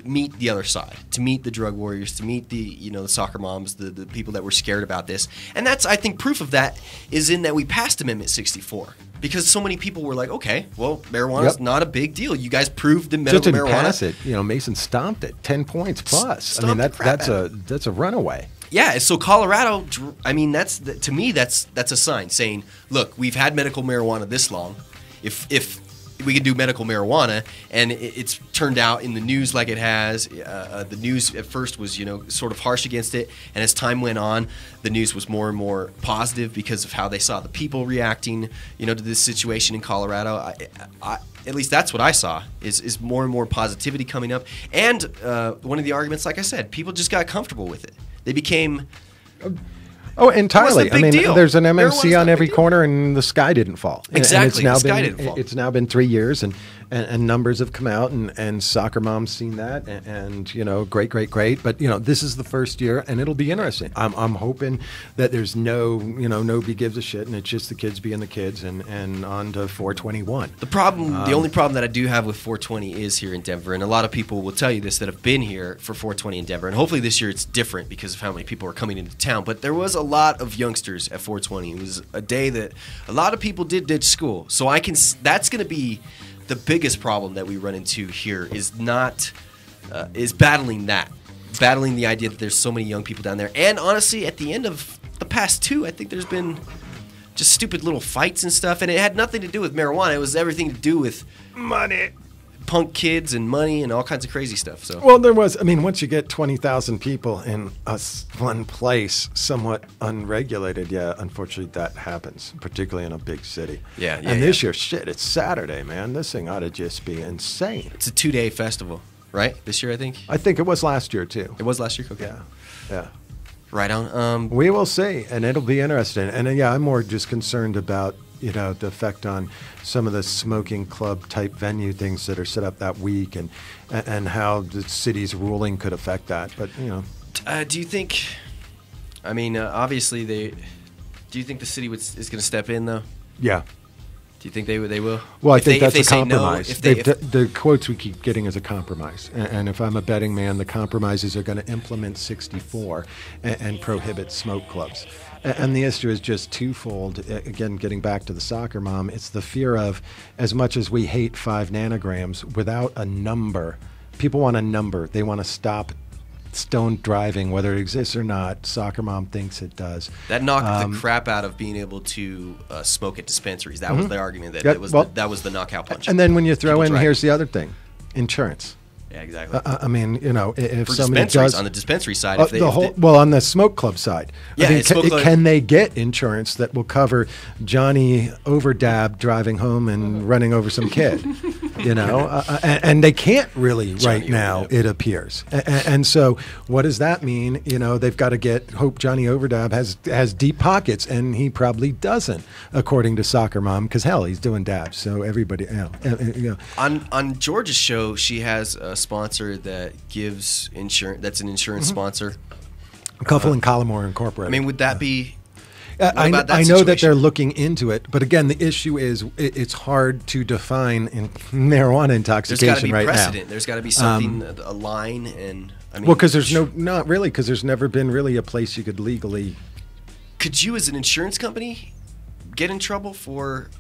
meet the other side, to meet the drug warriors, to meet the the soccer moms, the people that were scared about this. And that's, I think, proof of that is in that we passed Amendment 64 because so many people were like, okay, well, marijuana's not a big deal. You guys proved the medical marijuana. Just didn't pass it. Mason stomped it 10 points plus. That's a runaway. Yeah, so Colorado, to me that's a sign saying, look, we've had medical marijuana this long. If we can do medical marijuana, and it's turned out in the news like it has. The news at first was, sort of harsh against it, and as time went on, the news was more and more positive because of how they saw the people reacting, to this situation in Colorado. At least that's what I saw, is more and more positivity coming up. And one of the arguments, like I said, people just got comfortable with it. They became... Oh, entirely. Deal. There's an MMC on every corner, and the sky didn't fall. Exactly, and the sky didn't fall. It's now been 3 years, and numbers have come out, and soccer moms seen that, and great. But this is the first year, and it'll be interesting. I'm hoping that there's nobody gives a shit, and it's just the kids being the kids, and on to 421. The only problem that I do have with 420 is here in Denver, and a lot of people will tell you this that have been here for 420 in Denver, and hopefully this year it's different because of how many people are coming into town. But there was a lot of youngsters at 420. It was a day that a lot of people did ditch school. So that's going to be the biggest problem that we run into here is battling the idea that there's so many young people down there. And honestly, at the end of the past two, I think there's been just stupid little fights and stuff, and it had nothing to do with marijuana. It was everything to do with money. Punk kids and money and all kinds of crazy stuff. So well, there was. Once you get 20,000 people in one place, somewhat unregulated, unfortunately that happens, particularly in a big city. Yeah. And this year, it's Saturday, man. This thing ought to just be insane. It's a 2-day festival, right? This year, I think. I think it was last year too. It was last year. Okay. Yeah. Right on. We will see, and it'll be interesting. And I'm more just concerned about the effect on some of the smoking club type venue things that are set up that week, and how the city's ruling could affect that. But do you think? Obviously, do you think the city is going to step in though? Yeah. Do you think they will? Well, I think that's a compromise. The quotes we keep getting is a compromise. And if I'm a betting man, the compromises are going to implement 64 and prohibit smoke clubs. And the issue is just twofold. Again, getting back to the soccer mom, it's the fear of, as much as we hate 5 nanograms, without a number, people want a number. They want to stop stoned driving, whether it exists or not. Soccer mom thinks it does. That knocked the crap out of being able to smoke at dispensaries. That was the argument. That was the knockout punch. And then when you throw in, here's the other thing, insurance. Yeah, exactly. I mean, if for somebody does on the dispensary side, on the smoke club side, can they get insurance that will cover Johnny Overdab driving home and running over some kid? And they can't really right now. It appears, and so what does that mean? They've got to hope Johnny Overdab has deep pockets, and he probably doesn't, according to Soccer Mom, because hell, he's doing dabs. So everybody, on George's show, she has a sponsor that gives insurance. That's an insurance sponsor. Couple in Collimore Incorporated. I mean, would that be? I know that they're looking into it, but again, the issue is it's hard to define in marijuana intoxication right now. There's got to be precedent. There's got to be something, a line, and I mean, because there's not really, because there's never been really a place you could legally. Could you, as an insurance company, get in trouble for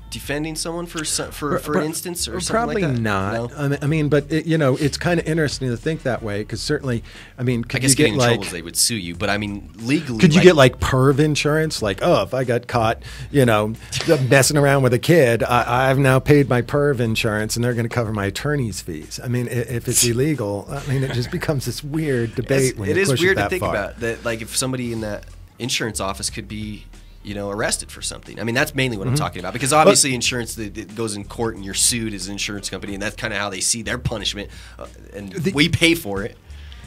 defending someone for instance or something like that? Probably not. No? I mean, but it's kind of interesting to think that way, because certainly, I mean, I guess getting in trouble is they would sue you, but I mean, legally, could you get like perv insurance? Like, if I got caught, messing around with a kid, I've now paid my perv insurance, and they're going to cover my attorney's fees. I mean, if it's illegal, I mean, it just becomes this weird debate. It is weird to think about that. Like, if somebody in that insurance office could be arrested for something. I mean, that's mainly what I'm talking about, because obviously insurance, it goes in court and you're sued as an insurance company, and that's kind of how they see their punishment, and we pay for it.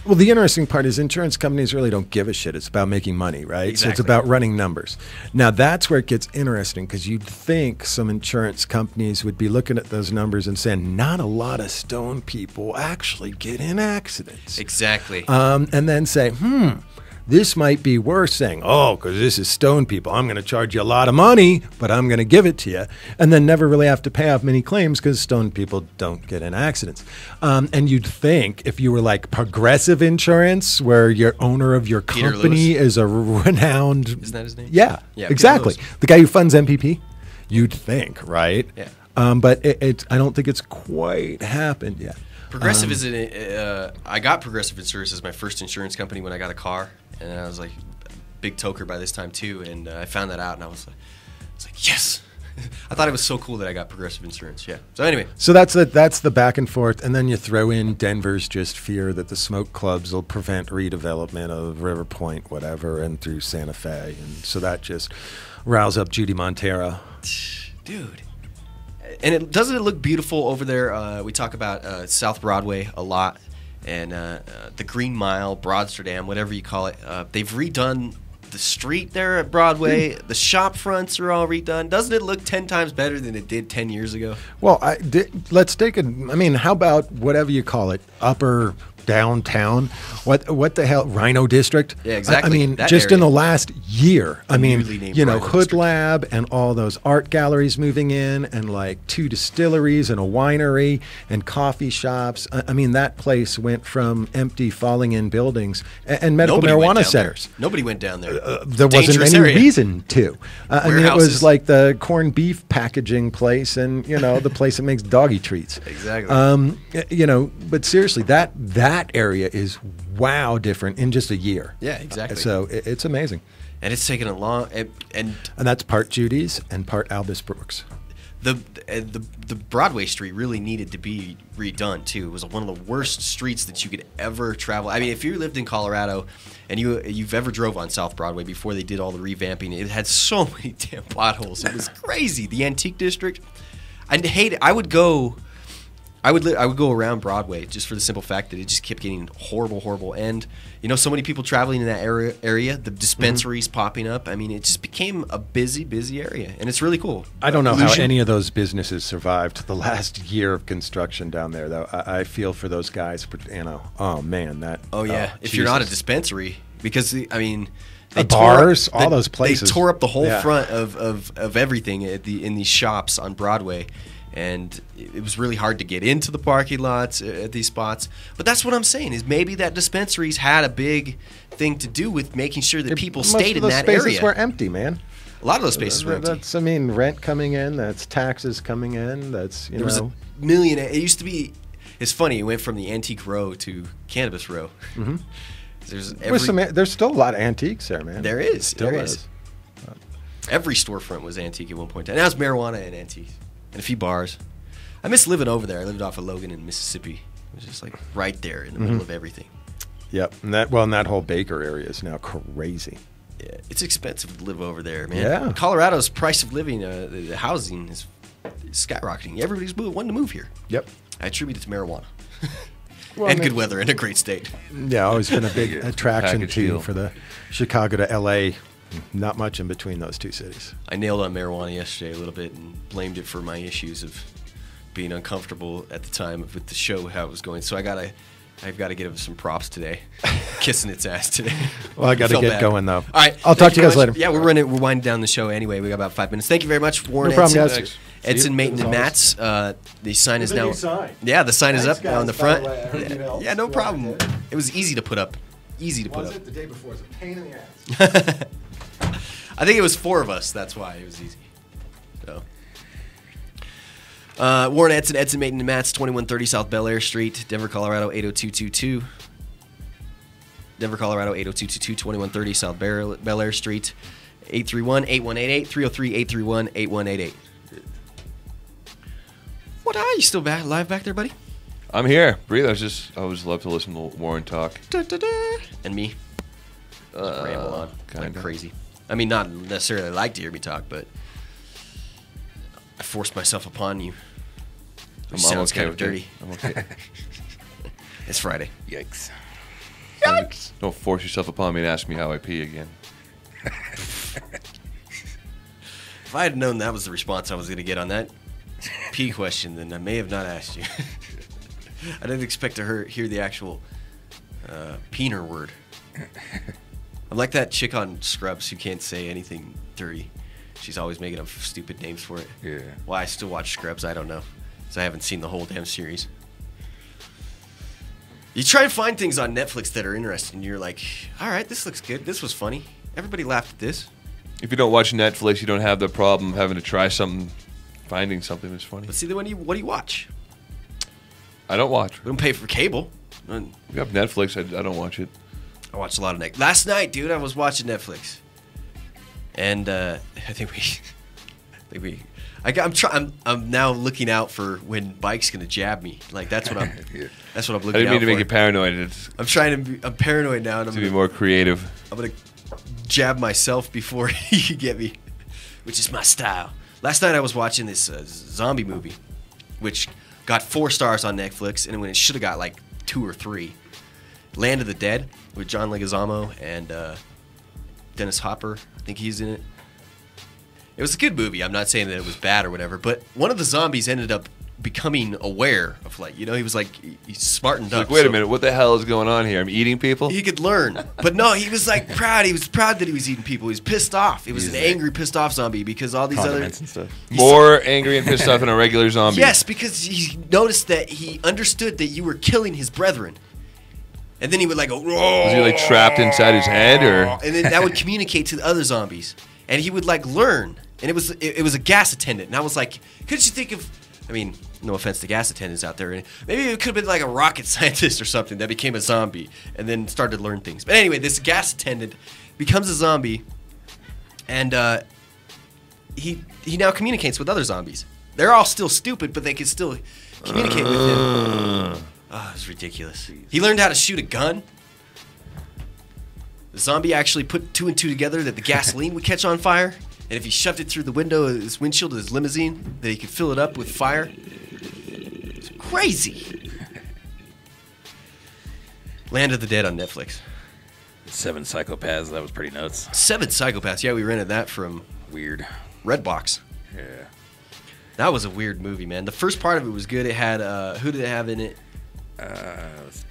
Well, the interesting part is insurance companies really don't give a shit. It's about making money, right? Exactly. So it's about running numbers. Now, that's where it gets interesting, because you'd think some insurance companies would be looking at those numbers and saying, not a lot of stoned people actually get in accidents. Exactly. And then say, this might be worse, saying, because this is stoned people, I'm going to charge you a lot of money, but I'm going to give it to you, and then never really have to pay off many claims because stoned people don't get in accidents. And you'd think if you were like Progressive Insurance, where your owner of your company is a renowned... Isn't that his name? Yeah, exactly. The guy who funds MPP, you'd think, right? Yeah. But I don't think it's quite happened yet. Progressive I got Progressive Insurance as my first insurance company when I got a car, and I was like big toker by this time too, and I found that out, and I was like, yes. I thought it was so cool that I got Progressive Insurance. Yeah. So anyway. So that's the back and forth, and then you throw in Denver's just fear that the smoke clubs will prevent redevelopment of River Point, whatever, and through Santa Fe, and so that just riles up Judy Montero. Dude. And doesn't it look beautiful over there? We talk about South Broadway a lot, and the Green Mile, Broadsterdam, whatever you call it. They've redone the street there at Broadway. The shop fronts are all redone. Doesn't it look 10 times better than it did 10 years ago? Well, let's take it. I mean, how about whatever you call it, upper downtown? What the hell, Rhino District? Yeah, exactly. I mean, just area. In the last year, Hood Lab and all those art galleries moving in, and like 2 distilleries and a winery and coffee shops. I mean, that place went from empty, falling in buildings and medical marijuana centers. Nobody went down there. There wasn't any reason to. I mean, it was like the corned beef packaging place, and the place that makes doggy treats. Exactly. But seriously, that area is different in just a year. Yeah, exactly. So it's amazing. And it's taken a long and that's part Judy's and part Albus Brooks. The Broadway street really needed to be redone too. It was one of the worst streets that you could ever travel. I mean, if you lived in Colorado and you've ever drove on South Broadway before they did all the revamping, it had so many damn potholes. It was crazy. The Antique District, I hate it. I would go around Broadway just for the simple fact that it just kept getting horrible. And, so many people traveling in that area, the dispensaries popping up. I mean, it just became a busy area. And it's really cool. I don't know how any of those businesses survived the last year of construction down there, though. I feel for those guys. Oh, man. If you're not a dispensary, because, I mean... Bars, all those places. They tore up the whole front of everything in these shops on Broadway. And it was really hard to get into the parking lots at these spots. But that's what I'm saying, is maybe that dispensaries had a big thing to do with making sure that people stayed in that area. Most of those spaces were empty, man. A lot of those spaces were empty. That's, rent coming in, that's taxes coming in, that's, There was a million. It used to be, It's funny. It went from the antique row to cannabis row. Mm-hmm. There's still a lot of antiques there, man. There is. Still there is. Every storefront was antique at one point. And now it's marijuana and antiques. And a few bars. I miss living over there. I lived off of Logan in Mississippi. It was just like right there in the middle of everything. Yep. And that whole Baker area is now crazy. Yeah, it's expensive to live over there, man. Yeah. Colorado's price of living, the housing is skyrocketing. Everybody's wanting to move here. Yep. I attribute it to marijuana. And good weather and a great state. Yeah, always been a big attraction for the Chicago to L.A. Not much in between those two cities. I nailed on marijuana yesterday a little bit and blamed it for my issues of being uncomfortable at the time with the show, how it was going. So I've got to give it some props today. Kissing its ass today. Well, I got to get going, though. All right. I'll talk to you guys later. Yeah, we're winding down the show anyway. We got about 5 minutes. Thank you very much, Warren Edson. Edson. Edson, Maton, and Mats. The sign is now. Yeah, the sign is up on the front. Yeah, no problem. It was easy to put up. Easy to put up. The day before? It was a pain in the ass. I think it was 4 of us. That's why it was easy. So. Warren Edson, Edson Maton and Mats, 2130 South Bel Air Street, Denver, Colorado, 80222. Denver, Colorado, 80222, 2130 South Bel Air Street, 831-8188, 303-831-8188. What are you still live back there, buddy? I'm here. Breathe. I always love to listen to Warren talk. And me. Ramble on. Kind of crazy. I mean, not necessarily like to hear me talk, but I forced myself upon you. Which sounds kind of dirty. I'm okay. It's Friday. Yikes. Yikes. Don't force yourself upon me and ask me how I pee again. If I had known that was the response I was going to get on that pee question, then I may have not asked you. I didn't expect to hear the actual peener word. I'm like that chick on Scrubs who can't say anything dirty. She's always making up stupid names for it. Yeah. Why I still watch Scrubs, I don't know. Because I haven't seen the whole damn series. You try and find things on Netflix that are interesting, and you're like, all right, this looks good. This was funny. Everybody laughed at this. If you don't watch Netflix, you don't have the problem of having to try something, finding something that's funny. But see, what do you watch? I don't watch. We don't pay for cable. We have Netflix. I don't watch it. I watch a lot of Netflix. Last night, dude, I was watching Netflix. And I think I'm now looking out for when Bike's gonna jab me. Like that's what I'm. That's what I'm looking out for. I didn't mean to make you paranoid. I'm paranoid now. And to be more creative. I'm gonna jab myself before he can get me, which is my style. Last night I was watching this zombie movie, which got 4 stars on Netflix, and when it should have got like 2 or 3. Land of the Dead with John Leguizamo and Dennis Hopper. I think he's in it. It was a good movie. I'm not saying that it was bad or whatever, but one of the zombies ended up becoming aware of, like, he was like, he smartened up. Like, wait a minute, what the hell is going on here? I'm eating people? He could learn. But no, he was like proud. He was proud that he was eating people. He was pissed off. He was an angry, pissed off zombie because all these other... and stuff. More angry and pissed off than a regular zombie. Yes, because he noticed that he understood that you were killing his brethren. And then he would like go... Was he like trapped inside his head, or...? And then that would communicate to the other zombies. And he would like learn. And it was a gas attendant. And I was like, couldn't you think of... I mean, no offense to gas attendants out there. Maybe it could have been like a rocket scientist or something that became a zombie and then started to learn things. But anyway, this gas attendant becomes a zombie, and he now communicates with other zombies. They're all still stupid, but they can still communicate with him. Oh, it's ridiculous. He learned how to shoot a gun. The zombie actually put 2 and 2 together that the gasoline would catch on fire. And if he shoved it through the window of his windshield of his limousine, that he could fill it up with fire. It's crazy. Land of the Dead on Netflix. 7 Psychopaths. That was pretty nuts. 7 Psychopaths. Yeah, we rented that from Weird. Redbox. Yeah. That was a weird movie, man. The first part of it was good. It had, who did it have in it?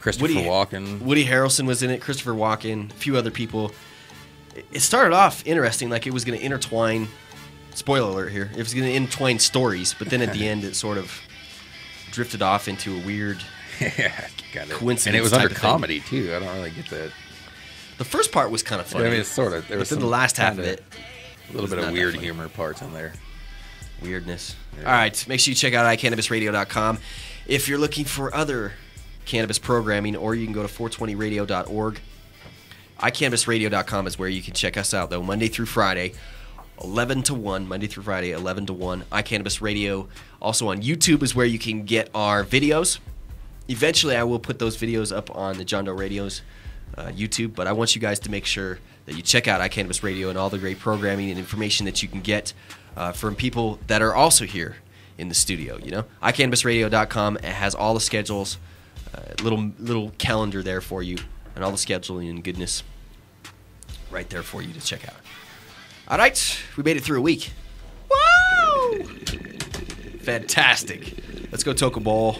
Christopher Walken. Woody Harrelson was in it. Christopher Walken. A few other people. It started off interesting, like it was going to intertwine. Spoiler alert here. It was going to intertwine stories, but then at the end, it sort of drifted off into a weird coincidence. And it was under comedy too. I don't really get that. The first part was kind of funny. I mean, it's sort of. There was the last half of it, a little bit of weird humor parts in there. Weirdness. Yeah. All right, make sure you check out iCannabisRadio.com. If you're looking for other cannabis programming, or you can go to 420radio.org. iCannabisRadio.com is where you can check us out, though, Monday through Friday, 11 to 1. Monday through Friday, 11 to 1. iCannabis Radio. Also on YouTube is where you can get our videos. Eventually, I will put those videos up on the John Doe Radio's YouTube, but I want you guys to make sure that you check out iCannabis Radio and all the great programming and information that you can get from people that are also here in the studio. You know, iCannabisRadio.com, it has all the schedules, little calendar there for you, and all the scheduling and goodness right there for you to check out. All right, we made it through a week. Woo! Fantastic. Let's go toke a bowl.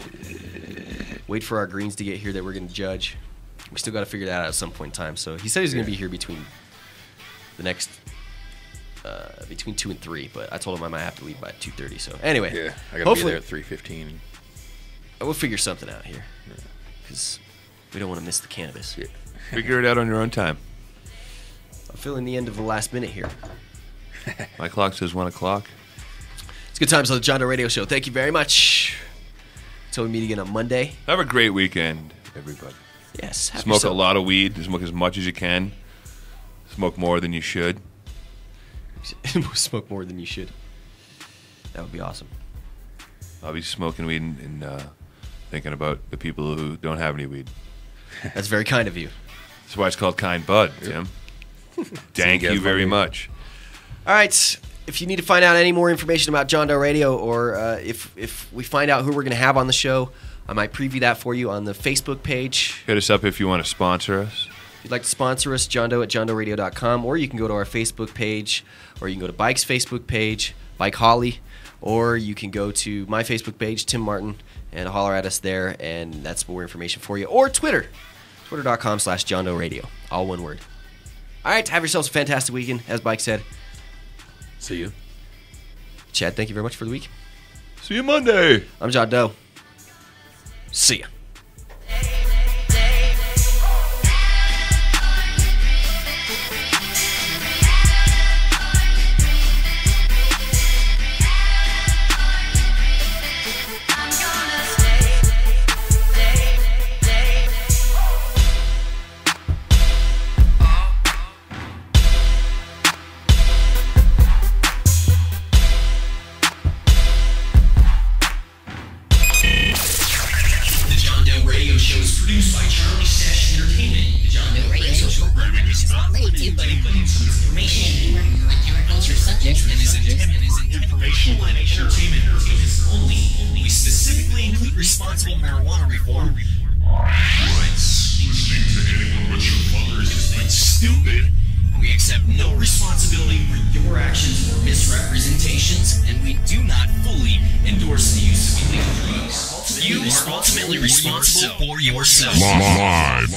Wait for our greens to get here that we're going to judge. We still got to figure that out at some point in time. So he said he's going to be here between the next between 2 and 3, but I told him I might have to leave by 2:30. So anyway, yeah, I got to be there at 3:15. We'll figure something out here because we don't want to miss the cannabis. Yeah. Figure it out on your own time. I'm feeling the end of the last minute here. My clock says 1 o'clock. It's good times on the John Doe Radio Show. Thank you very much. Until we meet again on Monday. Have a great weekend, everybody. Yes. Smoke a lot of weed. Smoke as much as you can. Smoke more than you should. Smoke more than you should. That would be awesome. I'll be smoking weed and thinking about the people who don't have any weed. That's very kind of you. That's why it's called Kind Bud, Tim. Thank you very much. All right. If you need to find out any more information about John Doe Radio, or if we find out who we're going to have on the show, I might preview that for you on the Facebook page. Hit us up if you want to sponsor us. If you'd like to sponsor us, John Doe at johndoeradio.com, or you can go to our Facebook page, or you can go to Bike's Facebook page, Bike Holly, or you can go to my Facebook page, Tim Martin, and holler at us there, and that's more information for you. Or Twitter, twitter.com/John Doe Radio, all one word. All right, have yourselves a fantastic weekend, as Bike said. See you. Chad, thank you very much for the week. See you Monday. I'm John Doe. See ya. Responsible for yourself. Live.